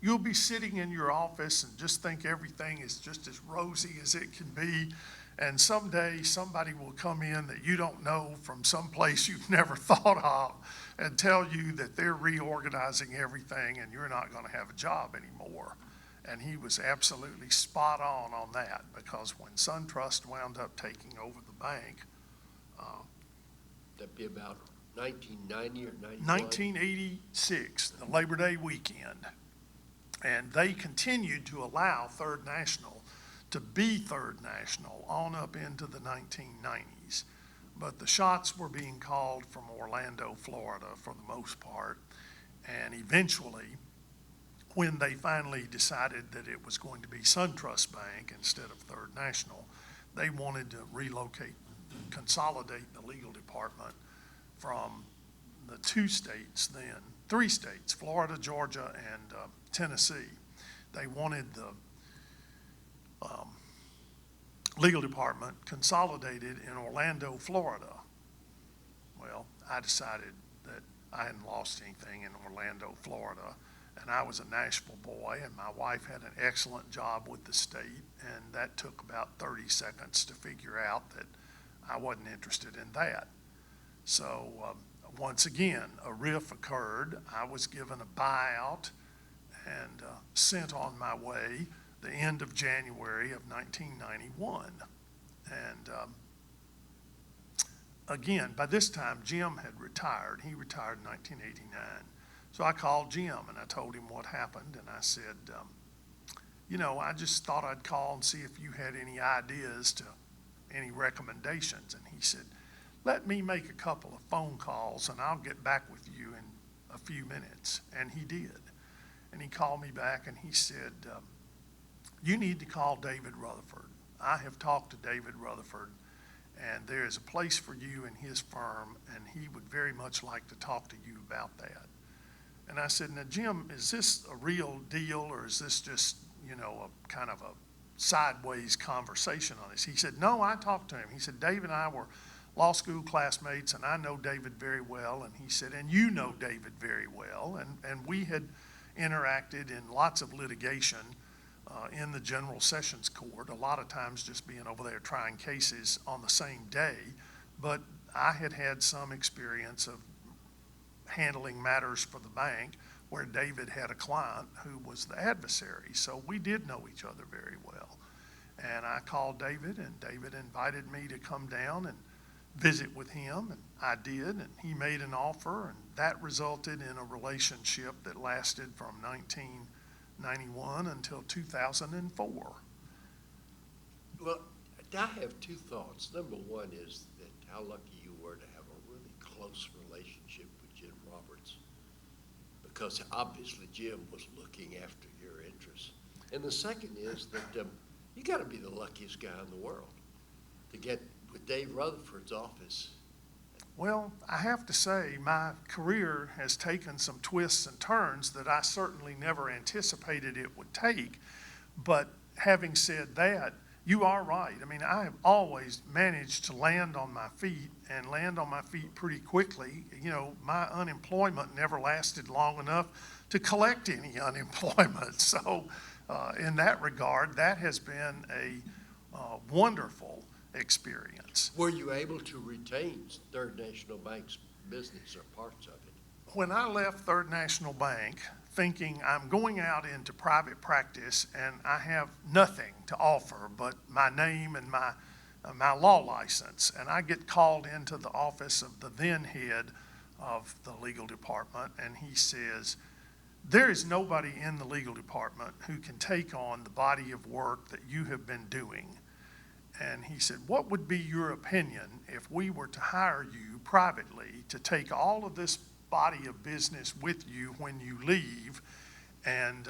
"You'll be sitting in your office and just think everything is just as rosy as it can be. And someday somebody will come in that you don't know from some place you've never thought of and tell you that they're reorganizing everything and you're not going to have a job anymore." And he was absolutely spot on that, because when SunTrust wound up taking over the bank, That'd be about 1990 or 91? 1986, the Labor Day weekend. And they continued to allow Third National to be Third National on up into the 1990s. But the shots were being called from Orlando, Florida for the most part. And eventually, when they finally decided that it was going to be SunTrust Bank instead of Third National, they wanted to relocate, consolidate the legal department from the three states, Florida, Georgia, and Tennessee. They wanted the legal department consolidated in Orlando, Florida. Well, I decided that I hadn't lost anything in Orlando, Florida, and I was a Nashville boy, and my wife had an excellent job with the state, and that took about 30 seconds to figure out that I wasn't interested in that. So once again, a riff occurred. I was given a buyout and sent on my way the end of January of 1991. And again, by this time, Jim had retired. He retired in 1989. So I called Jim and I told him what happened, and I said, I just thought I'd call and see if you had any ideas to any recommendations. And he said, "Let me make a couple of phone calls and I'll get back with you in a few minutes." And he did. And he called me back and he said, "You need to call David Rutherford. I have talked to David Rutherford, and there is a place for you in his firm, and he would very much like to talk to you about that." And I said, "Now, Jim, is this a real deal, or is this just, a kind of a sideways conversation on this?" He said, "No, I talked to him." He said, "Dave and I were law school classmates, and I know David very well. And he said, and you know David very well. And we had interacted in lots of litigation in the General Sessions Court, a lot of times just being over there trying cases on the same day. But I had had some experience of handling matters for the bank where David had a client who was the adversary. So we did know each other very well. And I called David, and David invited me to come down and visit with him, and I did, and he made an offer, and that resulted in a relationship that lasted from 1991 until 2004. Well, I have two thoughts. Number one is that how lucky you were to have a really close relationship with Jim Roberts, because obviously Jim was looking after your interests. And the second is that you got to be the luckiest guy in the world to get with Dave Rutherford's office. Well, I have to say, my career has taken some twists and turns that I certainly never anticipated it would take. But having said that, you are right. I mean, I have always managed to land on my feet and land on my feet pretty quickly. You know, my unemployment never lasted long enough to collect any unemployment. So in that regard, that has been a wonderful experience. Were you able to retain Third National Bank's business or parts of it? When I left Third National Bank, thinking I'm going out into private practice and I have nothing to offer but my name and my law license, and I get called into the office of the then head of the legal department, and he says, there is nobody in the legal department who can take on the body of work that you have been doing. And he said, what would be your opinion if we were to hire you privately to take all of this body of business with you when you leave and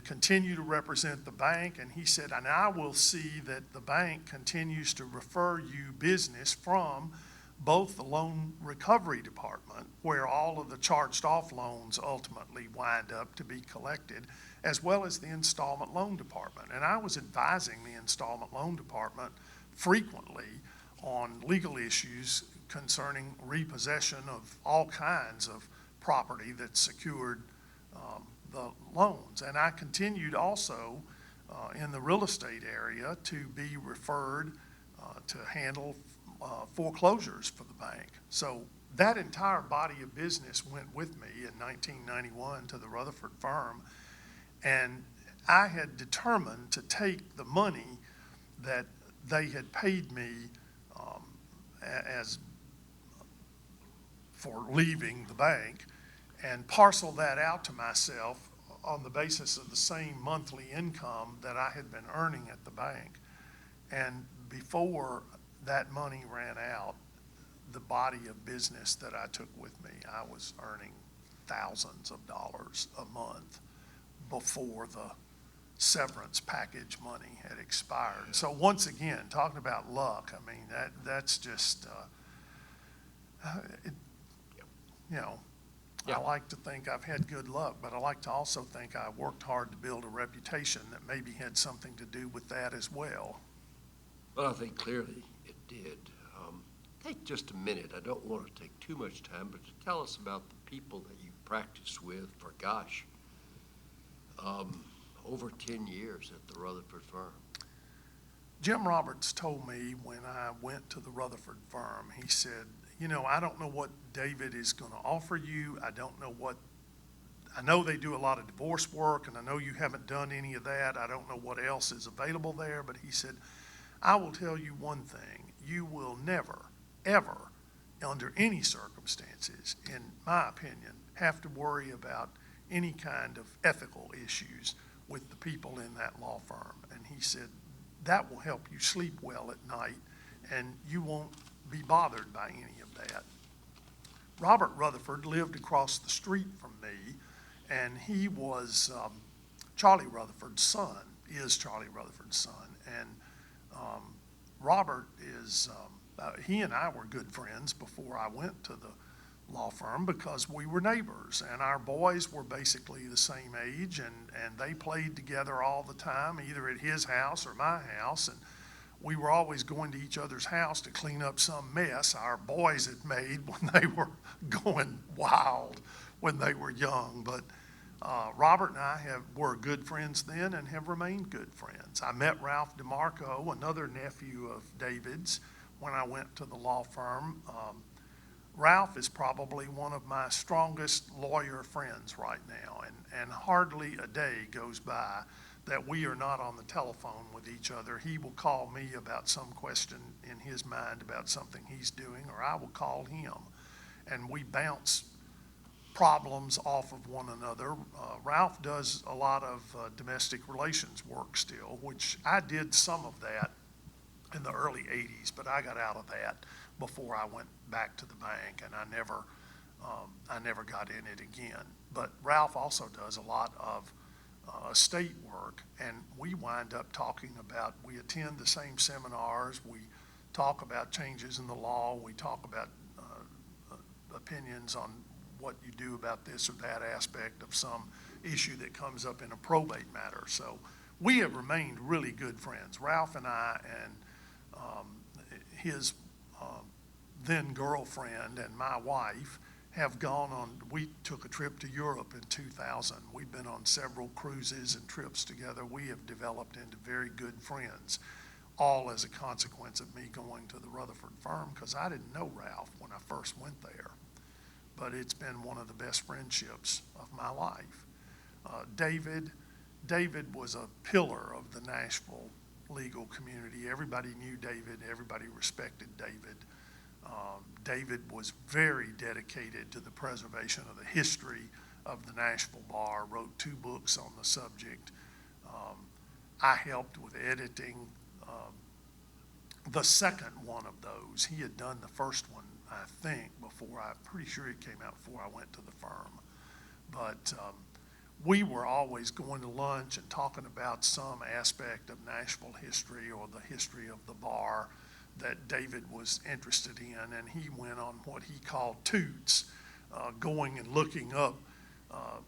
continue to represent the bank? And he said, and I will see that the bank continues to refer you business from both the loan recovery department, where all of the charged off loans ultimately wind up to be collected, as well as the installment loan department. And I was advising the installment loan department frequently on legal issues concerning repossession of all kinds of property that secured the loans. And I continued also in the real estate area to be referred to handle foreclosures for the bank. So that entire body of business went with me in 1991 to the Rutherford firm, and I had determined to take the money that they had paid me as for leaving the bank and parcel that out to myself on the basis of the same monthly income that I had been earning at the bank. And before that money ran out, the body of business that I took with me, I was earning thousands of dollars a month before the severance package money had expired. So once again, talking about luck, I mean, that's just, I like to think I've had good luck, but I like to also think I worked hard to build a reputation that maybe had something to do with that as well. Well, I think clearly it did. Take just a minute. I don't want to take too much time, but to tell us about the people that you practiced with for, gosh, over 10 years at the Rutherford firm. Jim Roberts told me when I went to the Rutherford firm, he said, you know, I don't know what David is going to offer you. I know they do a lot of divorce work, and I know you haven't done any of that. I don't know what else is available there, but he said, I will tell you one thing. You will never, ever, under any circumstances, in my opinion, have to worry about any kind of ethical issues with the people in that law firm. And he said, that will help you sleep well at night, and you won't be bothered by any of that. Robert Rutherford lived across the street from me, and he was Charlie Rutherford's son, is Charlie Rutherford's son. And Robert is, he and I were good friends before I went to the law firm because we were neighbors, and our boys were basically the same age, and they played together all the time, either at his house or my house. And we were always going to each other's house to clean up some mess our boys had made when they were going wild when they were young. But Robert and I were good friends then and have remained good friends. I met Ralph DeMarco, another nephew of David's, when I went to the law firm. Ralph is probably one of my strongest lawyer friends right now, and hardly a day goes by that we are not on the telephone with each other. He will call me about some question in his mind about something he's doing, or I will call him, and we bounce problems off of one another. Ralph does a lot of domestic relations work still, which I did some of that in the early 80s, but I got out of that before I went back to the bank, and I never got in it again. But Ralph also does a lot of estate work, and we wind up talking about, we attend the same seminars, we talk about changes in the law, we talk about opinions on what you do about this or that aspect of some issue that comes up in a probate matter. So we have remained really good friends. Ralph and I and his then girlfriend and my wife have gone on, we took a trip to Europe in 2000. We've been on several cruises and trips together. We have developed into very good friends, all as a consequence of me going to the Rutherford firm, because I didn't know Ralph when I first went there. But it's been one of the best friendships of my life. David was a pillar of the Nashville legal community. Everybody knew David. Everybody respected David. David was very dedicated to the preservation of the history of the Nashville bar, wrote 2 books on the subject. I helped with editing the second one of those. He had done the first one, I think, before, I'm pretty sure it came out before I went to the firm. But we were always going to lunch and talking about some aspect of Nashville history or the history of the bar that David was interested in, and he went on what he called toots, going and looking up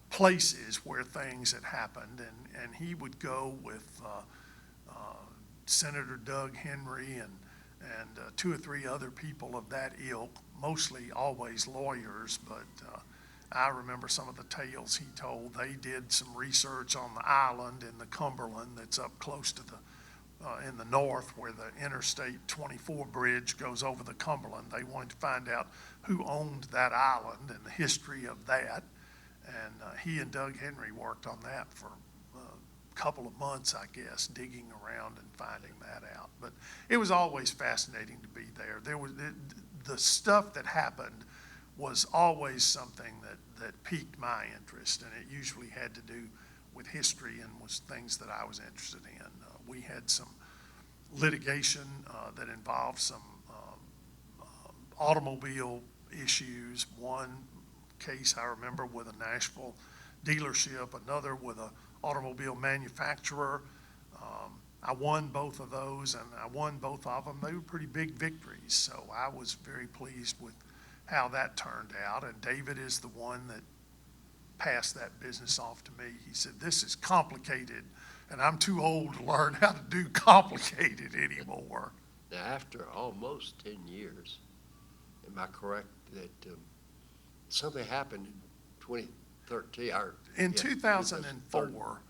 places where things had happened, and he would go with Senator Doug Henry and 2 or 3 other people of that ilk, mostly always lawyers, but I remember some of the tales he told. They did some research on the island in the Cumberland that's up close to in the north where the Interstate 24 bridge goes over the Cumberland. They wanted to find out who owned that island and the history of that. And he and Doug Henry worked on that for a couple of months, I guess, digging around and finding that out. But it was always fascinating to be there. The stuff that happened was always something that piqued my interest, and it usually had to do with history and was things that I was interested in. We had some litigation that involved some automobile issues. One case I remember with a Nashville dealership, another with an automobile manufacturer. I won both of those, and I won both of them. They were pretty big victories, so I was very pleased with how that turned out. And David is the one that passed that business off to me. He said, "This is complicated, and I'm too old to learn how to do complicated anymore." Now, after almost 10 years, am I correct that something happened in 2013? In 2004,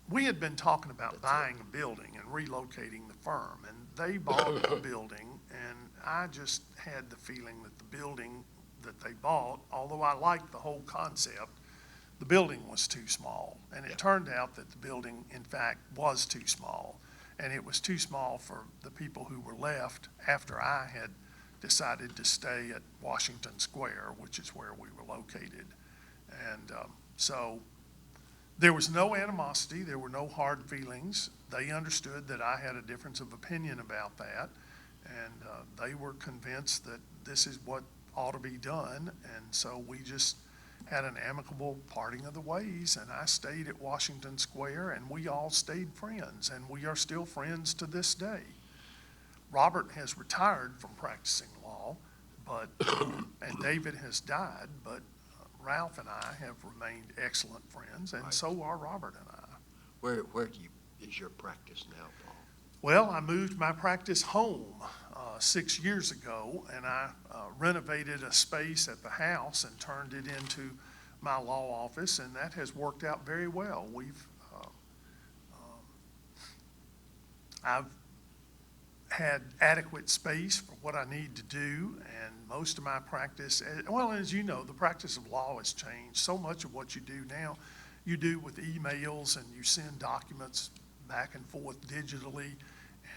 we had been talking about buying a building and relocating the firm, and they bought a building, and I just had the feeling that the building that they bought, although I liked the whole concept, the building was too small. And it turned out that the building, in fact, was too small. And it was too small for the people who were left after I had decided to stay at Washington Square, which is where we were located. And so there was no animosity. There were no hard feelings. They understood that I had a difference of opinion about that. And they were convinced that this is what ought to be done. And so we just had an amicable parting of the ways, and I stayed at Washington Square, and we all stayed friends, and we are still friends to this day. Robert has retired from practicing law, but and David has died, but Ralph and I have remained excellent friends, and so are Robert and I. Where is your practice now, Paul? Well, I moved my practice home 6 years ago, and I renovated a space at the house and turned it into my law office, and that has worked out very well. I've had adequate space for what I need to do, and most of my practice, well, as you know, the practice of law has changed. So much of what you do now, you do with emails, and you send documents back and forth digitally,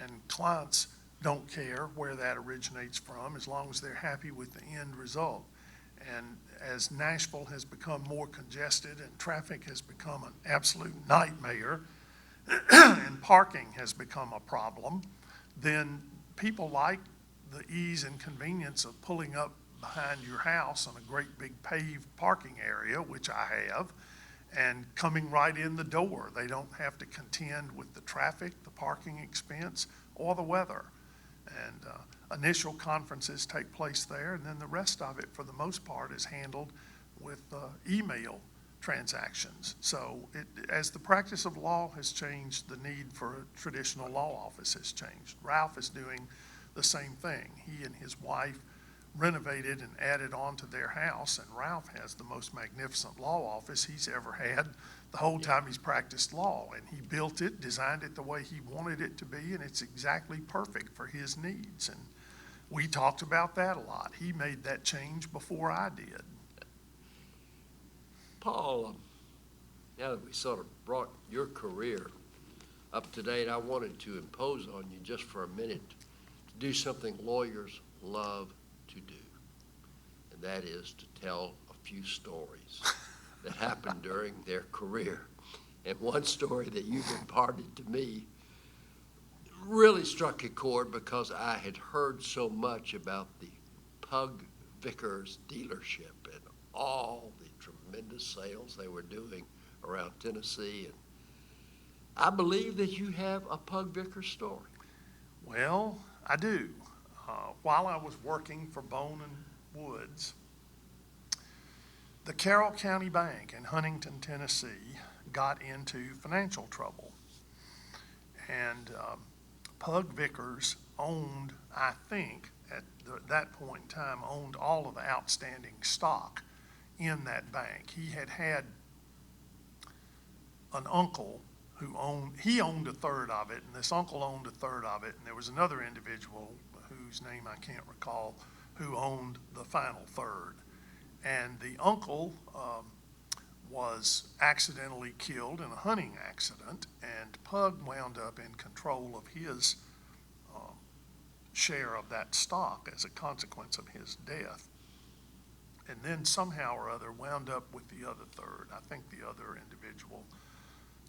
and clients don't care where that originates from as long as they're happy with the end result. And as Nashville has become more congested and traffic has become an absolute nightmare and parking has become a problem, then people like the ease and convenience of pulling up behind your house on a great big paved parking area, which I have, and coming right in the door. They don't have to contend with the traffic, the parking expense, or the weather. And initial conferences take place there, and then the rest of it, for the most part, is handled with email transactions. So as the practice of law has changed, the need for a traditional law office has changed. Ralph is doing the same thing. He and his wife renovated and added on to their house, and Ralph has the most magnificent law office he's ever had the whole time he's practiced law. And he built it, designed it the way he wanted it to be, and it's exactly perfect for his needs. And we talked about that a lot. He made that change before I did. Paul, now that we sort of brought your career up to date, I wanted to impose on you just for a minute to do something lawyers love to do, and that is to tell a few stories that happened during their career. And one story that you've imparted to me really struck a chord because I had heard so much about the Pug Vickers dealership and all the tremendous sales they were doing around Tennessee. And I believe that you have a Pug Vickers story. Well, I do. While I was working for Bowman Woods, the Carroll County Bank in Huntington, Tennessee, got into financial trouble. And Pug Vickers owned, I think, at that point in time, owned all of the outstanding stock in that bank. He had an uncle who owned a third of it, and this uncle owned a third of it, and there was another individual whose name I can't recall who owned the final third. And the uncle was accidentally killed in a hunting accident, and Pug wound up in control of his share of that stock as a consequence of his death. And then somehow or other wound up with the other third. I think the other individual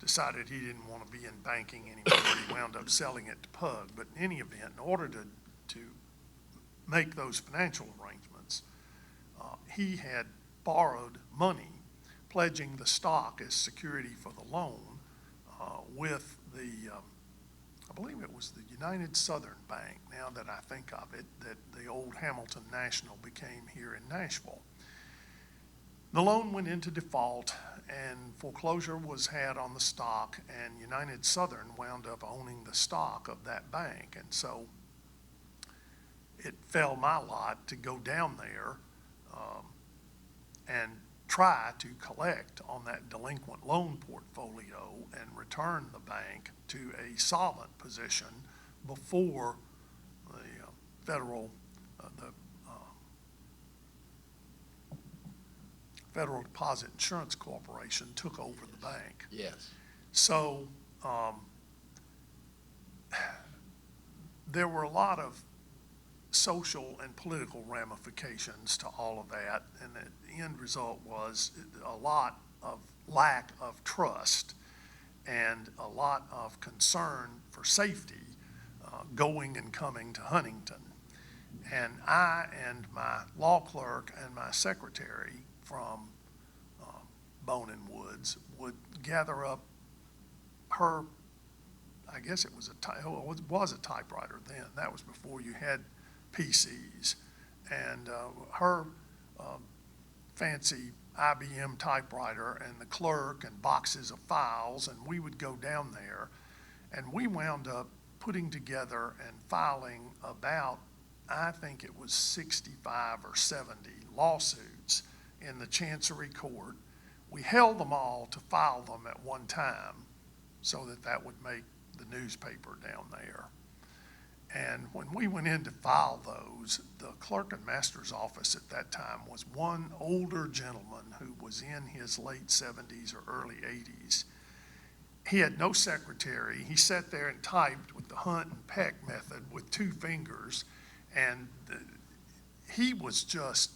decided he didn't want to be in banking anymore. He wound up selling it to Pug. But in any event, in order to make those financial arrangements, he had borrowed money, pledging the stock as security for the loan with the, I believe it was the United Southern Bank, now that I think of it, that the old Hamilton National became here in Nashville. The loan went into default, and foreclosure was had on the stock, and United Southern wound up owning the stock of that bank. And so it fell my lot to go down there and try to collect on that delinquent loan portfolio and return the bank to a solvent position before the Federal Deposit Insurance Corporation took over the bank. Yes. So there were a lot of social and political ramifications to all of that, and the end result was a lot of lack of trust and a lot of concern for safety going and coming to Huntington. And I and my law clerk and my secretary from Bowman Woods would gather up her, I guess it was a typewriter then. That was before you had PCs. And her fancy IBM typewriter and the clerk and boxes of files, and we would go down there, and we wound up putting together and filing about, I think it was 65 or 70 lawsuits in the Chancery Court. We held them all to file them at one time so that that would make the newspaper down there. And when we went in to file those, the clerk and master's office at that time was one older gentleman who was in his late 70s or early 80s. He had no secretary. He sat there and typed with the hunt and peck method with 2 fingers, and he was just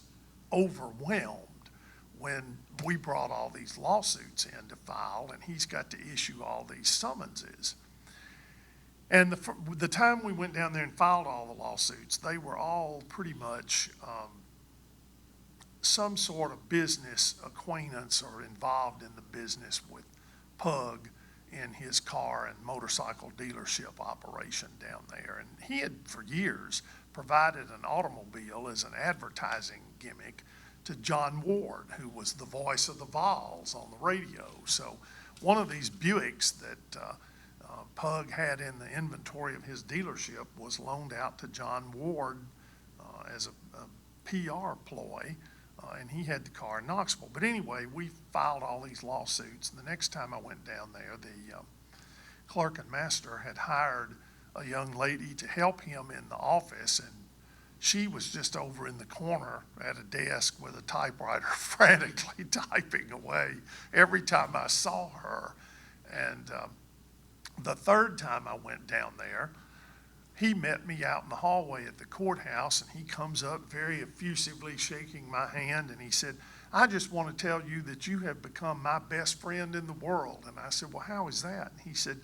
overwhelmed when we brought all these lawsuits in to file, and he's got to issue all these summonses. And the time we went down there and filed all the lawsuits, they were all pretty much some sort of business acquaintance or involved in the business with Pug in his car and motorcycle dealership operation down there. And he had for years provided an automobile as an advertising gimmick to John Ward, who was the voice of the Vols on the radio. So one of these Buicks that Pug had in the inventory of his dealership was loaned out to John Ward as a PR ploy, and he had the car in Knoxville. But anyway, we filed all these lawsuits. The next time I went down there, the clerk and master had hired a young lady to help him in the office, and she was just over in the corner at a desk with a typewriter frantically typing away every time I saw her. And the third time I went down there, he met me out in the hallway at the courthouse, and he comes up very effusively shaking my hand, and he said, "I just want to tell you that you have become my best friend in the world." And I said, "Well, how is that?" And he said,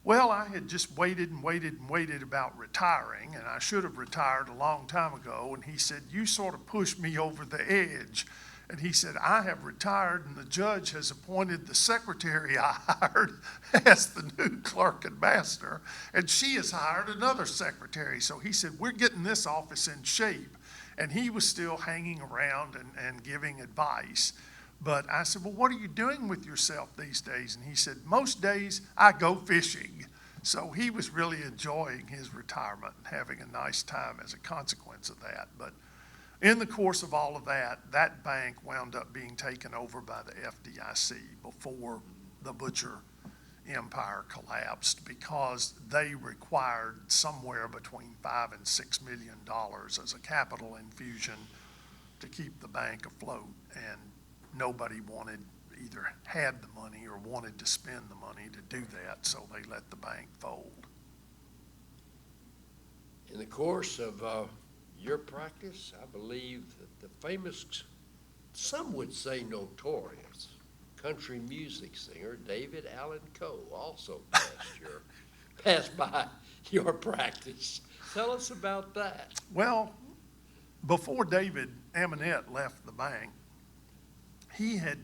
"Well, I had just waited and waited and waited about retiring, and I should have retired a long time ago." And he said, "You sort of pushed me over the edge." And he said, "I have retired, and the judge has appointed the secretary I hired as the new clerk and master, and she has hired another secretary." So he said, "We're getting this office in shape." And he was still hanging around and giving advice. But I said, "Well, what are you doing with yourself these days?" And he said, "Most days I go fishing." So he was really enjoying his retirement and having a nice time as a consequence of that. But in the course of all of that, that bank wound up being taken over by the FDIC before the Butcher empire collapsed, because they required somewhere between $5 and $6 million as a capital infusion to keep the bank afloat. And nobody either had the money or wanted to spend the money to do that, so they let the bank fold. In the course of your practice, I believe that the famous, some would say notorious, country music singer David Allen Coe also passed by your practice. Tell us about that. Well, before David Aminette left the bank, he had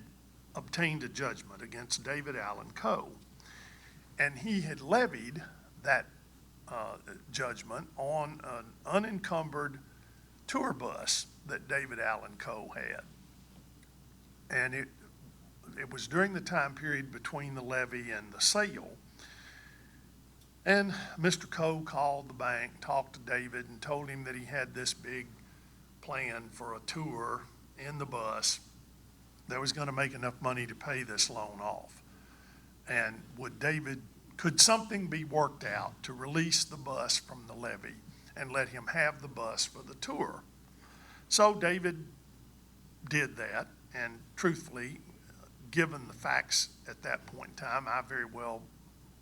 obtained a judgment against David Allen Coe, and he had levied that judgment on an unencumbered tour bus that David Allen Coe had. And it was during the time period between the levy and the sale. And Mr. Coe called the bank, talked to David, and told him that he had this big plan for a tour in the bus that was going to make enough money to pay this loan off. And could something be worked out to release the bus from the levy and let him have the bus for the tour? So David did that, and truthfully, given the facts at that point in time, I very well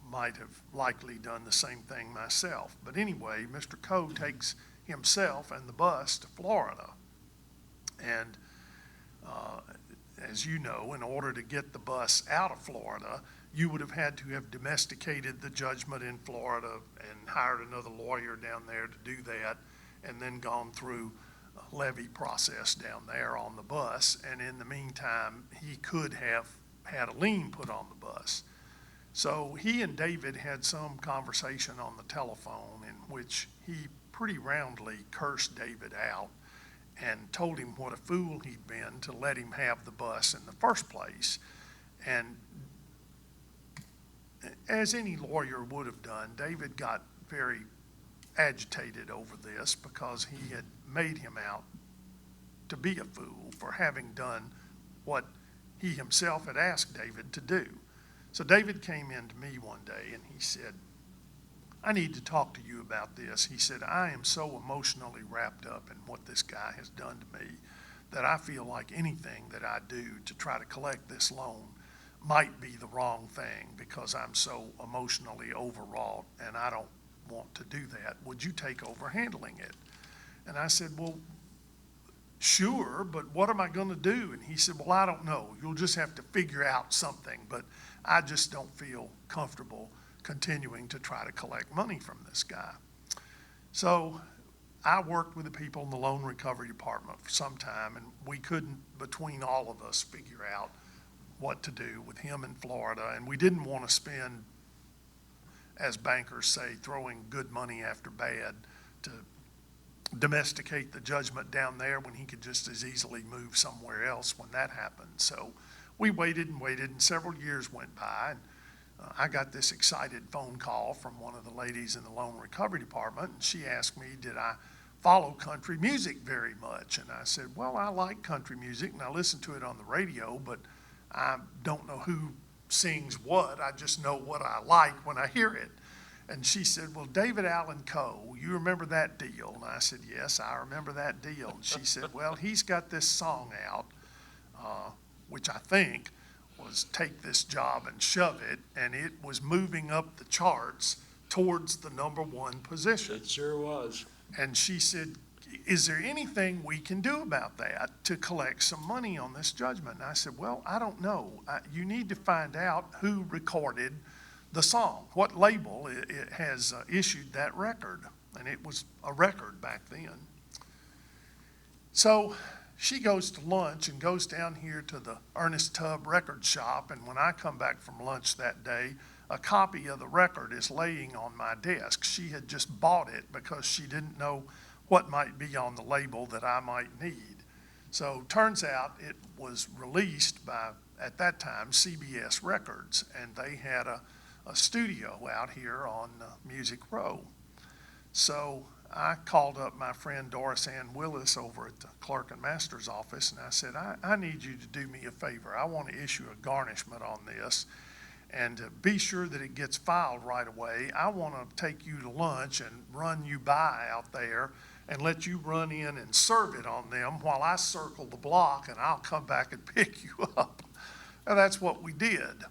might have likely done the same thing myself. But anyway, Mr. Coe takes himself and the bus to Florida. And as you know, in order to get the bus out of Florida, you would have had to have domesticated the judgment in Florida and hired another lawyer down there to do that, and then gone through a levy process down there on the bus. And in the meantime, he could have had a lien put on the bus. So he and David had some conversation on the telephone in which he pretty roundly cursed David out and told him what a fool he'd been to let him have the bus in the first place. And as any lawyer would have done, David got very agitated over this because he had made him out to be a fool for having done what he himself had asked David to do. So David came in to me one day and he said, I need to talk to you about this. He said, I am so emotionally wrapped up in what this guy has done to me that I feel like anything that I do to try to collect this loan might be the wrong thing because I'm so emotionally overwrought and I don't want to do that. Would you take over handling it? And I said, well, sure, but what am I going to do? And he said, well, I don't know. You'll just have to figure out something, but I just don't feel comfortable continuing to try to collect money from this guy. So I worked with the people in the loan recovery department for some time, and we couldn't, between all of us, figure out what to do with him in Florida, and we didn't want to spend, as bankers say, throwing good money after bad to domesticate the judgment down there when he could just as easily move somewhere else when that happened. So we waited and waited, and several years went by, and I got this excited phone call from one of the ladies in the loan recovery department, and she asked me, did I follow country music very much? And I said, well, I like country music, and I listen to it on the radio, but I don't know who sings what. I just know what I like when I hear it. And she said, well, David Allen Coe, you remember that deal? And I said, yes, I remember that deal. And she said, well, he's got this song out, which I think was Take This Job and Shove It, and it was moving up the charts towards the #1 position. It sure was. And she said, is there anything we can do about that to collect some money on this judgment? And I said, well, I don't know. You need to find out who recorded the song, what label it has issued that record. And it was a record back then. So she goes to lunch and goes down here to the Ernest Tubb record shop. And when I come back from lunch that day, a copy of the record is laying on my desk. She had just bought it because she didn't know what might be on the label that I might need. So turns out it was released by, at that time, CBS Records, and they had a studio out here on Music Row. So I called up my friend Doris Ann Willis over at the clerk and master's office, and I said, I need you to do me a favor. I want to issue a garnishment on this, and be sure that it gets filed right away. I want to take you to lunch and run you by out there and let you run in and serve it on them while I circle the block, and I'll come back and pick you up. And that's what we did.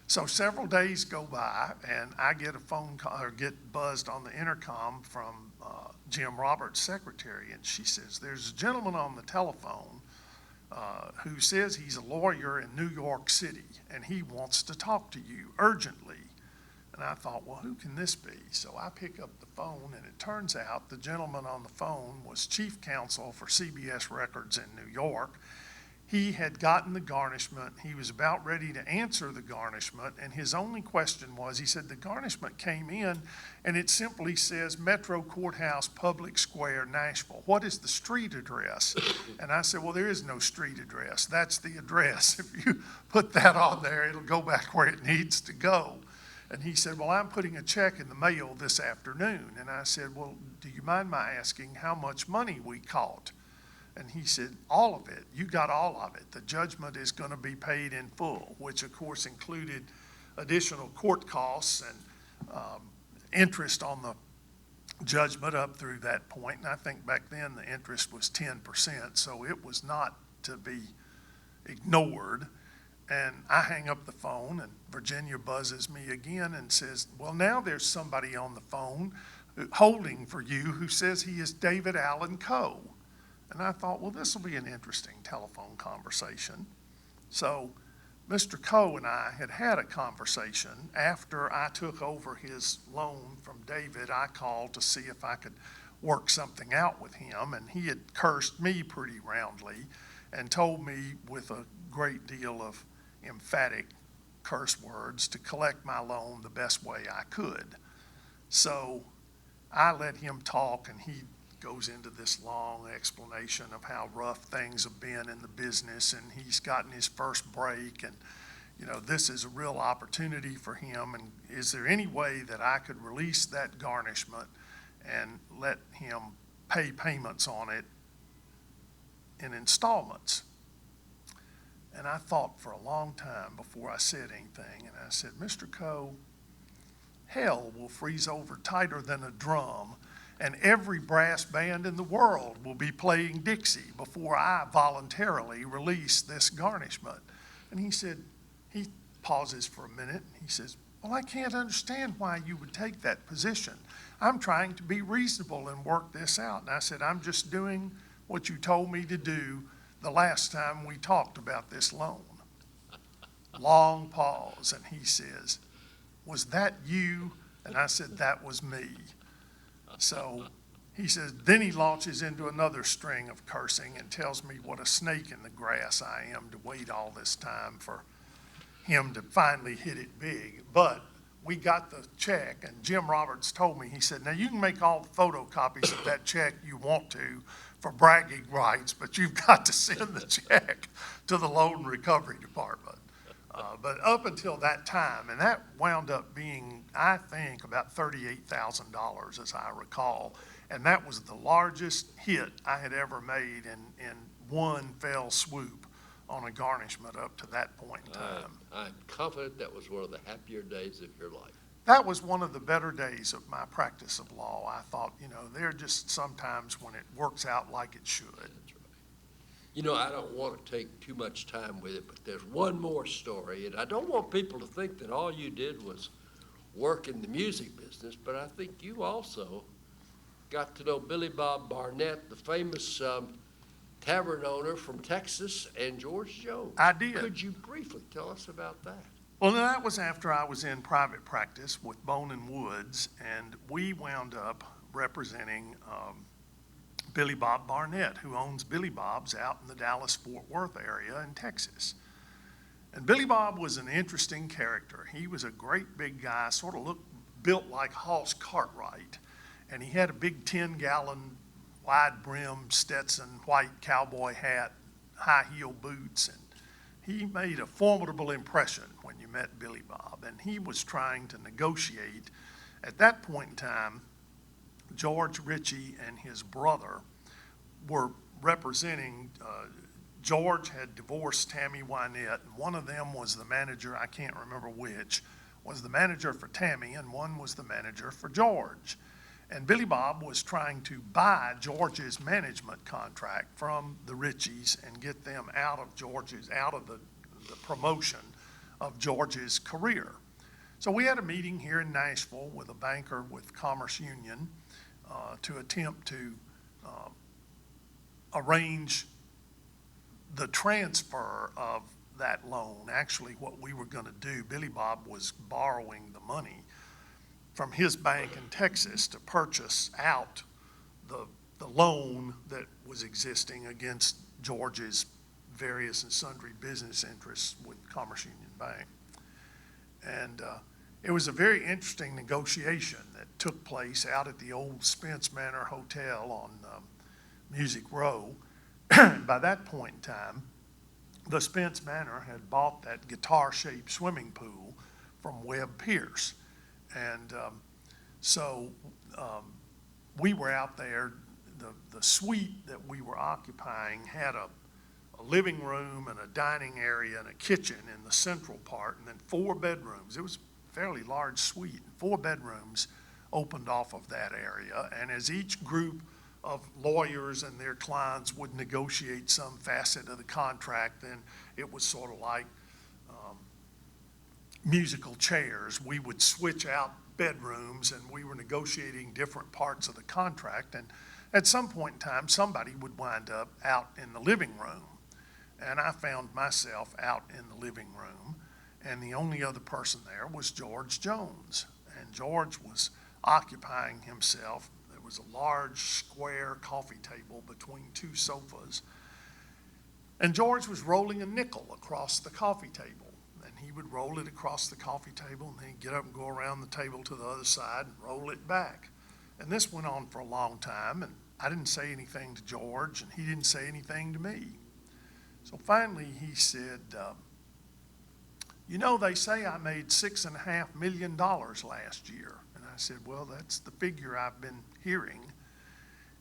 So several days go by, and I get a phone call, or get buzzed on the intercom from Jim Roberts' secretary, and she says, there's a gentleman on the telephone who says he's a lawyer in New York City, and he wants to talk to you urgently. And I thought, well, who can this be? So I pick up the phone, and it turns out the gentleman on the phone was chief counsel for CBS Records in New York. He had gotten the garnishment. He was about ready to answer the garnishment, and his only question was, he said, the garnishment came in, and it simply says Metro Courthouse, Public Square, Nashville. What is the street address? And I said, well, there is no street address. That's the address. If you put that on there, it'll go back where it needs to go. And he said, well, I'm putting a check in the mail this afternoon. And I said, well, do you mind my asking how much money we caught? And he said, all of it. You got all of it. The judgment is going to be paid in full, which of course included additional court costs and interest on the judgment up through that point. And I think back then the interest was 10%, so it was not to be ignored. And I hang up the phone, and Virginia buzzes me again and says, well, now there's somebody on the phone holding for you who says he is David Allen Coe. And I thought, well, this will be an interesting telephone conversation. So Mr. Coe and I had had a conversation. After I took over his loan from David, I called to see if I could work something out with him, and he had cursed me pretty roundly and told me with a great deal of emphatic curse words to collect my loan the best way I could. So I let him talk, and he goes into this long explanation of how rough things have been in the business, and he's gotten his first break, and this is a real opportunity for him, and is there any way that I could release that garnishment and let him pay payments on it in installments? And I thought for a long time before I said anything, and I said, Mr. Coe, hell will freeze over tighter than a drum, and every brass band in the world will be playing Dixie before I voluntarily release this garnishment. And he said, he pauses for a minute, and he says, well, I can't understand why you would take that position. I'm trying to be reasonable and work this out. And I said, I'm just doing what you told me to do the last time we talked about this loan. Long pause, and he says, was that you? And I said, that was me. So he says, then he launches into another string of cursing and tells me what a snake in the grass I am to wait all this time for him to finally hit it big. But we got the check, and Jim Roberts told me, he said, now you can make all the photocopies of that check you want to for bragging rights, but you've got to send the check to the loan recovery department. But up until that time, and that wound up being, I think, about $38,000 as I recall, and that was the largest hit I had ever made in one fell swoop on a garnishment up to that point in time. I'm confident that was one of the happier days of your life. That was one of the better days of my practice of law. I thought, there are just sometimes when it works out like it should. That's right. I don't want to take too much time with it, but there's one more story, and I don't want people to think that all you did was work in the music business, but I think you also got to know Billy Bob Barnett, the famous tavern owner from Texas, and George Jones. I did. Could you briefly tell us about that? Well, that was after I was in private practice with Bowman Woods, and we wound up representing Billy Bob Barnett, who owns Billy Bob's out in the Dallas-Fort Worth area in Texas. And Billy Bob was an interesting character. He was a great big guy, sort of built like Hoss Cartwright, and he had a big 10-gallon wide-brim Stetson white cowboy hat, high-heel boots, and he made a formidable impression when you met Billy Bob, and he was trying to negotiate. At that point in time, George Ritchie and his brother were representing, George had divorced Tammy Wynette, and one of them was the manager, I can't remember which, was the manager for Tammy, and one was the manager for George. And Billy Bob was trying to buy George's management contract from the Ritchies and get them out of the promotion of George's career. So we had a meeting here in Nashville with a banker with Commerce Union to attempt to arrange the transfer of that loan. Actually, what we were going to do, Billy Bob was borrowing the money from his bank in Texas to purchase out the loan that was existing against George's various and sundry business interests with Commerce Union Bank. And it was a very interesting negotiation that took place out at the old Spence Manor Hotel on Music Row. By that point in time, the Spence Manor had bought that guitar-shaped swimming pool from Webb Pierce. And so we were out there. The suite that we were occupying had a living room and a dining area and a kitchen in the central part, and then 4 bedrooms. It was a fairly large suite. 4 bedrooms opened off of that area. And as each group of lawyers and their clients would negotiate some facet of the contract, then it was sort of like musical chairs. We would switch out bedrooms, and we were negotiating different parts of the contract. And at some point in time, somebody would wind up out in the living room. And I found myself out in the living room, and the only other person there was George Jones. And George was occupying himself. There was a large square coffee table between 2 sofas. And George was rolling a nickel across the coffee table. He would roll it across the coffee table, and then he'd get up and go around the table to the other side and roll it back. And this went on for a long time, and I didn't say anything to George, and he didn't say anything to me. So finally he said, you know, they say I made $6.5 million last year. And I said, well, that's the figure I've been hearing.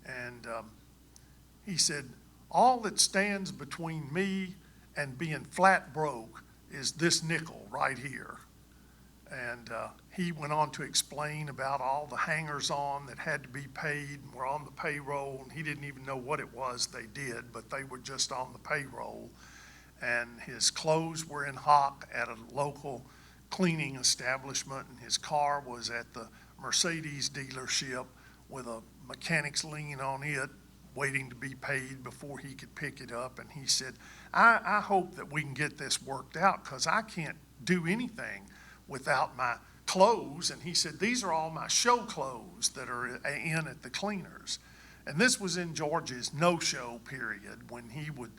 And he said, all that stands between me and being flat broke is this nickel right here. And he went on to explain about all the hangers-on that had to be paid and were on the payroll. And he didn't even know what it was they did, but they were just on the payroll. And his clothes were in hock at a local cleaning establishment, and his car was at the Mercedes dealership with a mechanic's lien on it, waiting to be paid before he could pick it up. And he said, I hope that we can get this worked out, because I can't do anything without my clothes. And he said, these are all my show clothes that are in at the cleaners. And this was in George's no-show period, when he would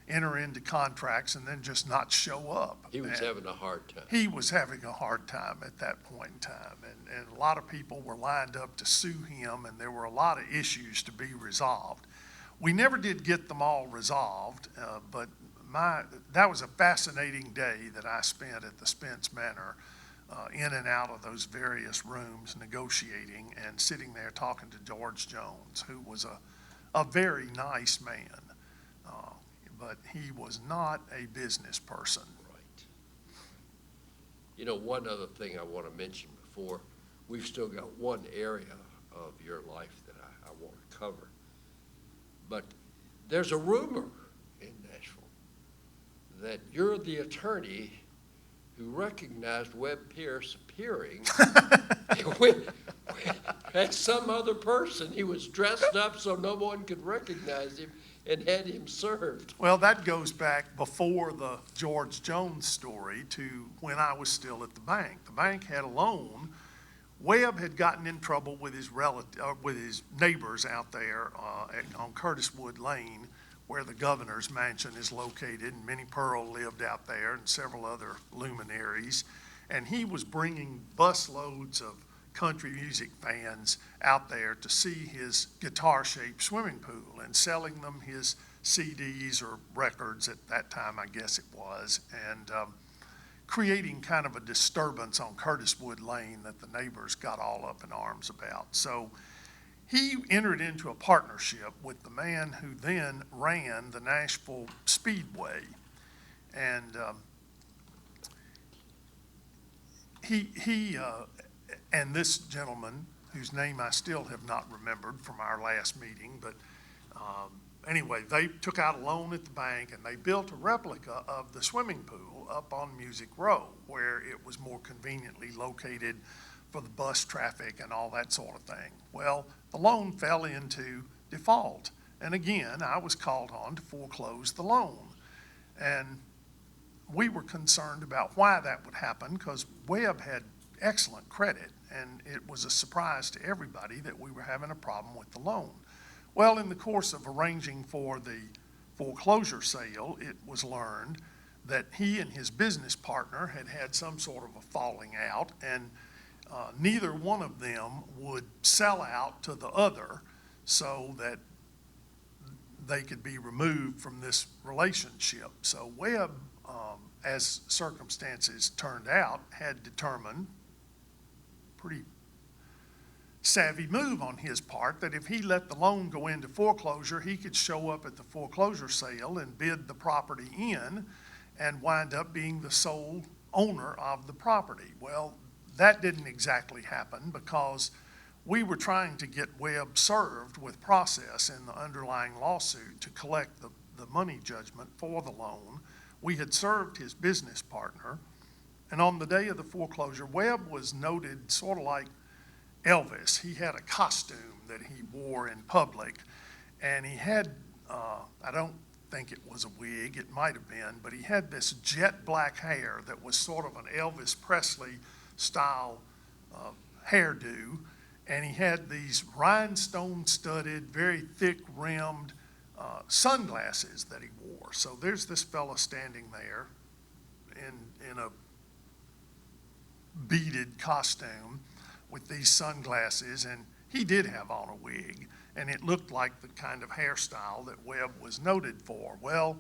enter into contracts and then just not show up. He was having a hard time. He was having a hard time at that point in time. And a lot of people were lined up to sue him, and there were a lot of issues to be resolved. We never did get them all resolved, but that was a fascinating day that I spent at the Spence Manor, in and out of those various rooms, negotiating and sitting there talking to George Jones, who was a very nice man. But he was not a business person. Right. You know, one other thing I want to mention before, we've still got one area of your life that I want to cover. But there's a rumor in Nashville that you're the attorney who recognized Webb Pierce appearing as some other person. He was dressed up so no one could recognize him, and had him served. Well, that goes back before the George Jones story to when I was still at the bank. The bank had a loan. Webb had gotten in trouble with his neighbors out there on Curtiswood Lane, where the governor's mansion is located, and Minnie Pearl lived out there, and several other luminaries. And he was bringing busloads of country music fans out there to see his guitar-shaped swimming pool and selling them his CDs or records at that time, I guess it was, and creating kind of a disturbance on Curtiswood Lane that the neighbors got all up in arms about. So he entered into a partnership with the man who then ran the Nashville Speedway. And and this gentleman, whose name I still have not remembered from our last meeting, but anyway, they took out a loan at the bank, and they built a replica of the swimming pool up on Music Row, where it was more conveniently located for the bus traffic and all that sort of thing. Well, the loan fell into default, and again, I was called on to foreclose the loan. And we were concerned about why that would happen, because Webb had excellent credit, and it was a surprise to everybody that we were having a problem with the loan. Well, in the course of arranging for the foreclosure sale, it was learned that he and his business partner had had some sort of a falling out, and neither one of them would sell out to the other so that they could be removed from this relationship. So Webb, as circumstances turned out, had determined, pretty savvy move on his part, that if he let the loan go into foreclosure, he could show up at the foreclosure sale and bid the property in and wind up being the sole owner of the property. Well, that didn't exactly happen, because we were trying to get Webb served with process in the underlying lawsuit to collect the money judgment for the loan. We had served his business partner, and on the day of the foreclosure, Webb was noted sort of like Elvis. He had a costume that he wore in public, and he had, I don't think it was a wig, it might have been, but he had this jet black hair that was sort of an Elvis Presley style hairdo, and he had these rhinestone studded, very thick rimmed sunglasses that he wore. So there's this fella standing there in a beaded costume with these sunglasses, and he did have on a wig, and it looked like the kind of hairstyle that Webb was noted for. Well,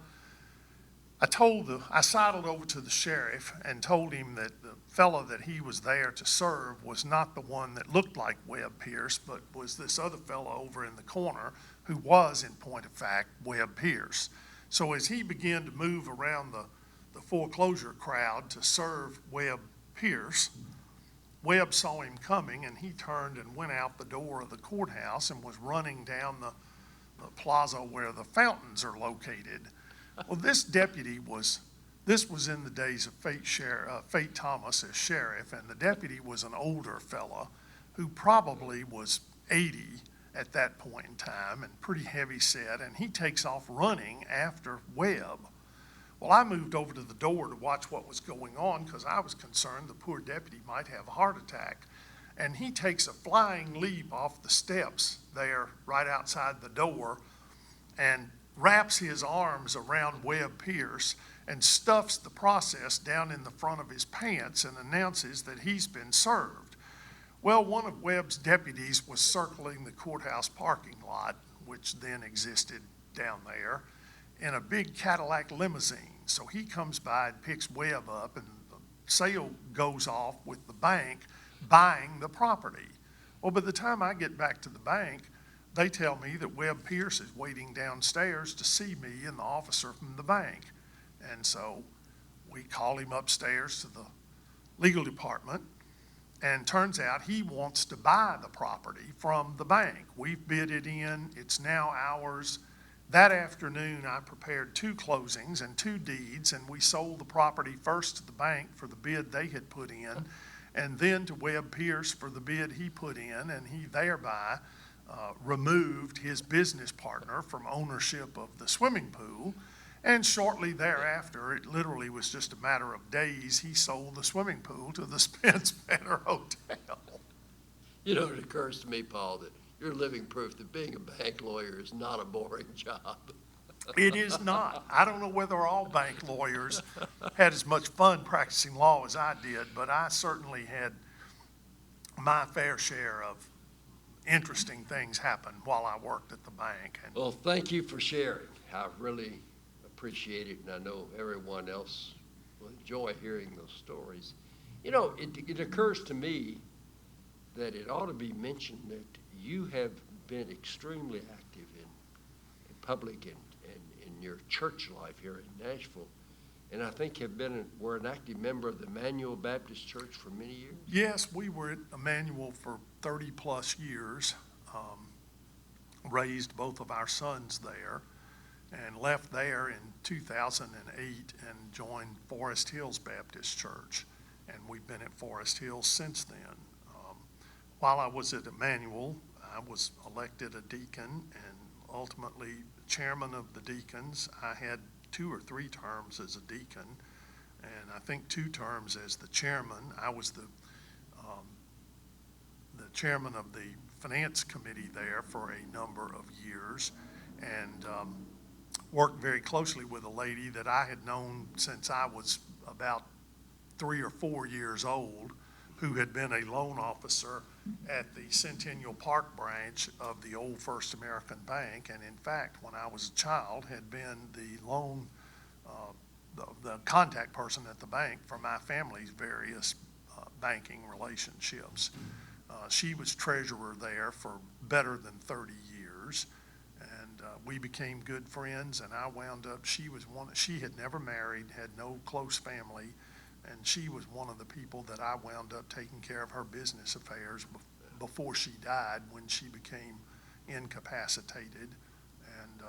I sidled over to the sheriff and told him that the fellow that he was there to serve was not the one that looked like Webb Pierce, but was this other fellow over in the corner who was, in point of fact, Webb Pierce. So as he began to move around the foreclosure crowd to serve Webb Pierce, Webb saw him coming, and he turned and went out the door of the courthouse and was running down the plaza where the fountains are located. Well, this was in the days of Fate Thomas as sheriff, and the deputy was an older fella who probably was 80 at that point in time and pretty heavy set, and he takes off running after Webb. Well, I moved over to the door to watch what was going on because I was concerned the poor deputy might have a heart attack. And he takes a flying leap off the steps there right outside the door and wraps his arms around Webb Pierce and stuffs the process down in the front of his pants and announces that he's been served. Well, one of Webb's deputies was circling the courthouse parking lot, which then existed down there, in a big Cadillac limousine. So he comes by and picks Webb up, and the sale goes off with the bank buying the property. Well, by the time I get back to the bank, they tell me that Webb Pierce is waiting downstairs to see me and the officer from the bank. And so we call him upstairs to the legal department, and turns out he wants to buy the property from the bank. We've bid it in, it's now ours. That afternoon, I prepared 2 closings and 2 deeds, and we sold the property first to the bank for the bid they had put in, and then to Webb Pierce for the bid he put in, and he thereby removed his business partner from ownership of the swimming pool. And shortly thereafter, it literally was just a matter of days, he sold the swimming pool to the Spence Manor Hotel. You know, it occurs to me, Paul, that you're living proof that being a bank lawyer is not a boring job. It is not. I don't know whether all bank lawyers had as much fun practicing law as I did, but I certainly had my fair share of interesting things happen while I worked at the bank. And Well, thank you for sharing. I really appreciate it, and I know everyone else will enjoy hearing those stories. You know, it occurs to me that it ought to be mentioned that you have been extremely active in public and in your church life here in Nashville, and I think were an active member of the Emmanuel Baptist Church for many years. yes, we were at Emmanuel for 30 plus years, raised both of our sons there, and left there in 2008 and joined Forest Hills Baptist Church, and we've been at Forest Hills since then. While I was at Emmanuel, I was elected a deacon and ultimately chairman of the deacons. I had 2 or 3 terms as a deacon, and I think 2 terms as the chairman. I was the chairman of the finance committee there for a number of years, and worked very closely with a lady that I had known since I was about 3 or 4 years old, who had been a loan officer at the Centennial Park branch of the old First American Bank, and in fact, when I was a child, had been the the contact person at the bank for my family's various banking relationships. She was treasurer there for better than 30 years, and we became good friends, and I wound up, she had never married, had no close family, and she was one of the people that I wound up taking care of her business affairs before she died, when she became incapacitated, and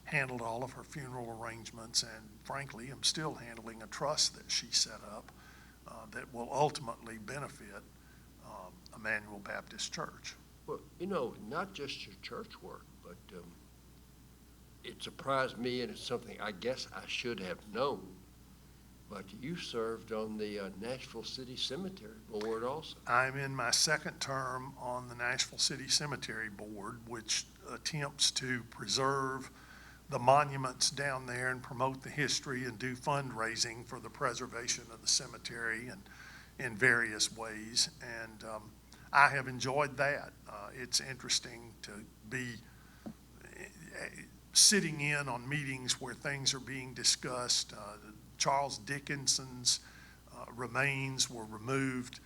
handled all of her funeral arrangements, and frankly, I'm still handling a trust that she set up that will ultimately benefit Emmanuel Baptist Church. Well, you know, not just your church work, but it surprised me, and it's something I guess I should have known, but you served on the Nashville City Cemetery Board also. I'm in my 2nd term on the Nashville City Cemetery Board, which attempts to preserve the monuments down there and promote the history and do fundraising for the preservation of the cemetery and in various ways. And I have enjoyed that. It's interesting to be sitting in on meetings where things are being discussed. Charles Dickinson's remains were removed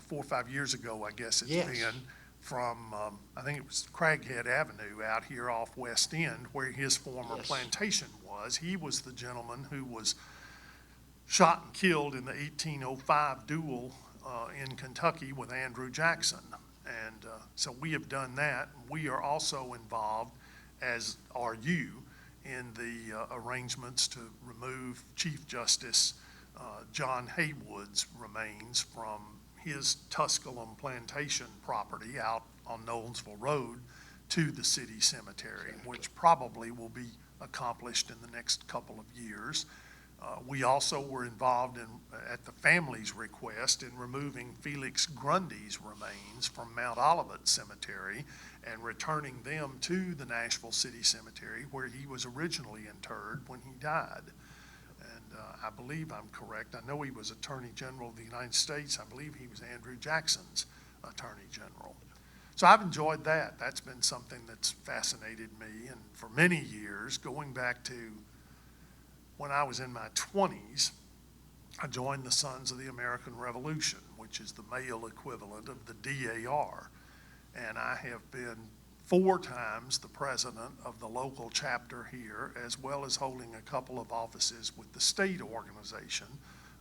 4 or 5 years ago, I guess it's Yes. been, from, I think it was Craighead Avenue out here off West End, where his former Yes. plantation was. He was the gentleman who was shot and killed in the 1805 duel in Kentucky with Andrew Jackson. And so we have done that. We are also involved, as are you, in the arrangements to remove Chief Justice John Haywood's remains from his Tusculum plantation property out on Knowlesville Road to the city cemetery, which probably will be accomplished in the next couple of years. We also were involved in, at the family's request, in removing Felix Grundy's remains from Mount Olivet Cemetery and returning them to the Nashville City Cemetery, where he was originally interred when he died. And I believe I'm correct. I know he was Attorney General of the United States. I believe he was Andrew Jackson's Attorney General. So I've enjoyed that. That's been something that's fascinated me. And for many years, going back to when I was in my 20s, I joined the Sons of the American Revolution, which is the male equivalent of the DAR. And I have been 4 times the president of the local chapter here, as well as holding a couple of offices with the state organization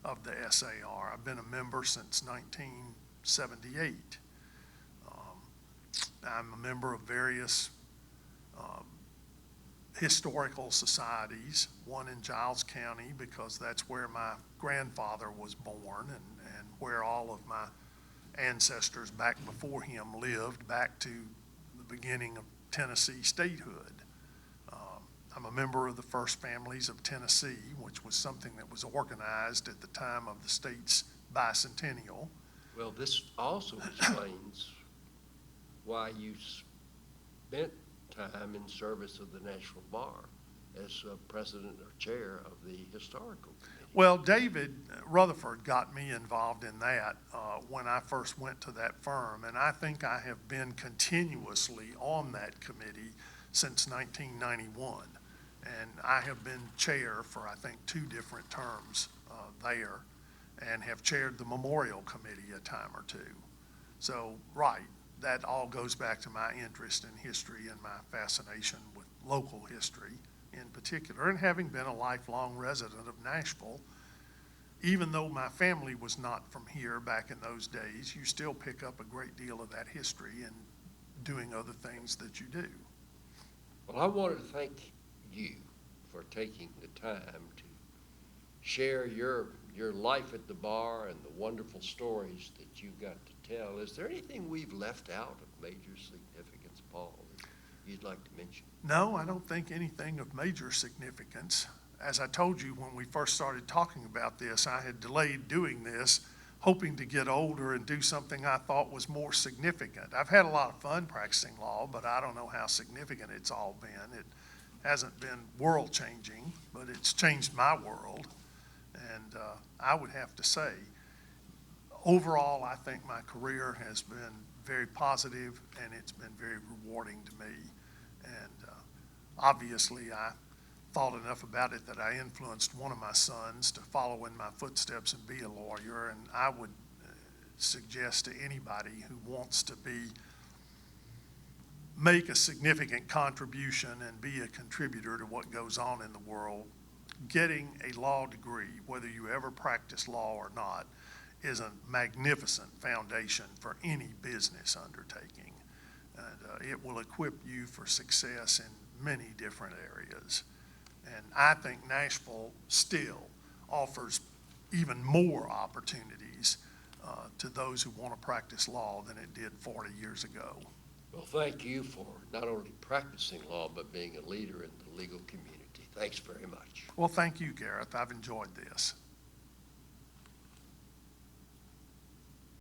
of the SAR. I've been a member since 1978. I'm a member of various historical societies, one in Giles County because that's where my grandfather was born and where all of my ancestors back before him lived, back to the beginning of Tennessee statehood. I'm a member of the First Families of Tennessee, which was something that was organized at the time of the state's bicentennial. Well, this also explains why you spent time in service of the Nashville Bar as president or chair of the historical committee. Well, David Rutherford got me involved in that when I first went to that firm, and I think I have been continuously on that committee since 1991. And I have been chair for, I think, 2 different terms there, and have chaired the memorial committee a time or 2. So, right, that all goes back to my interest in history and my fascination with local history in particular, and having been a lifelong resident of Nashville. Even though my family was not from here back in those days, you still pick up a great deal of that history in doing other things that you do. Well, I wanted to thank you for taking the time to share your life at the bar and the wonderful stories that you got to tell. Is there anything we've left out of major significance, Paul, that you'd like to mention? No, I don't think anything of major significance. As I told you when we first started talking about this, I had delayed doing this, hoping to get older and do something I thought was more significant. I've had a lot of fun practicing law, but I don't know how significant it's all been. It hasn't been world-changing, but it's changed my world. And I would have to say, overall, I think my career has been very positive and it's been very rewarding to me. And obviously, I thought enough about it that I influenced one of my sons to follow in my footsteps and be a lawyer. And I would suggest to anybody who wants to make a significant contribution and be a contributor to what goes on in the world, getting a law degree, whether you ever practice law or not, is a magnificent foundation for any business undertaking. And it will equip you for success in many different areas. And I think Nashville still offers even more opportunities to those who want to practice law than it did 40 years ago. Well, thank you for not only practicing law, but being a leader in the legal community. Thanks very much. Well, thank you, Gareth. I've enjoyed this.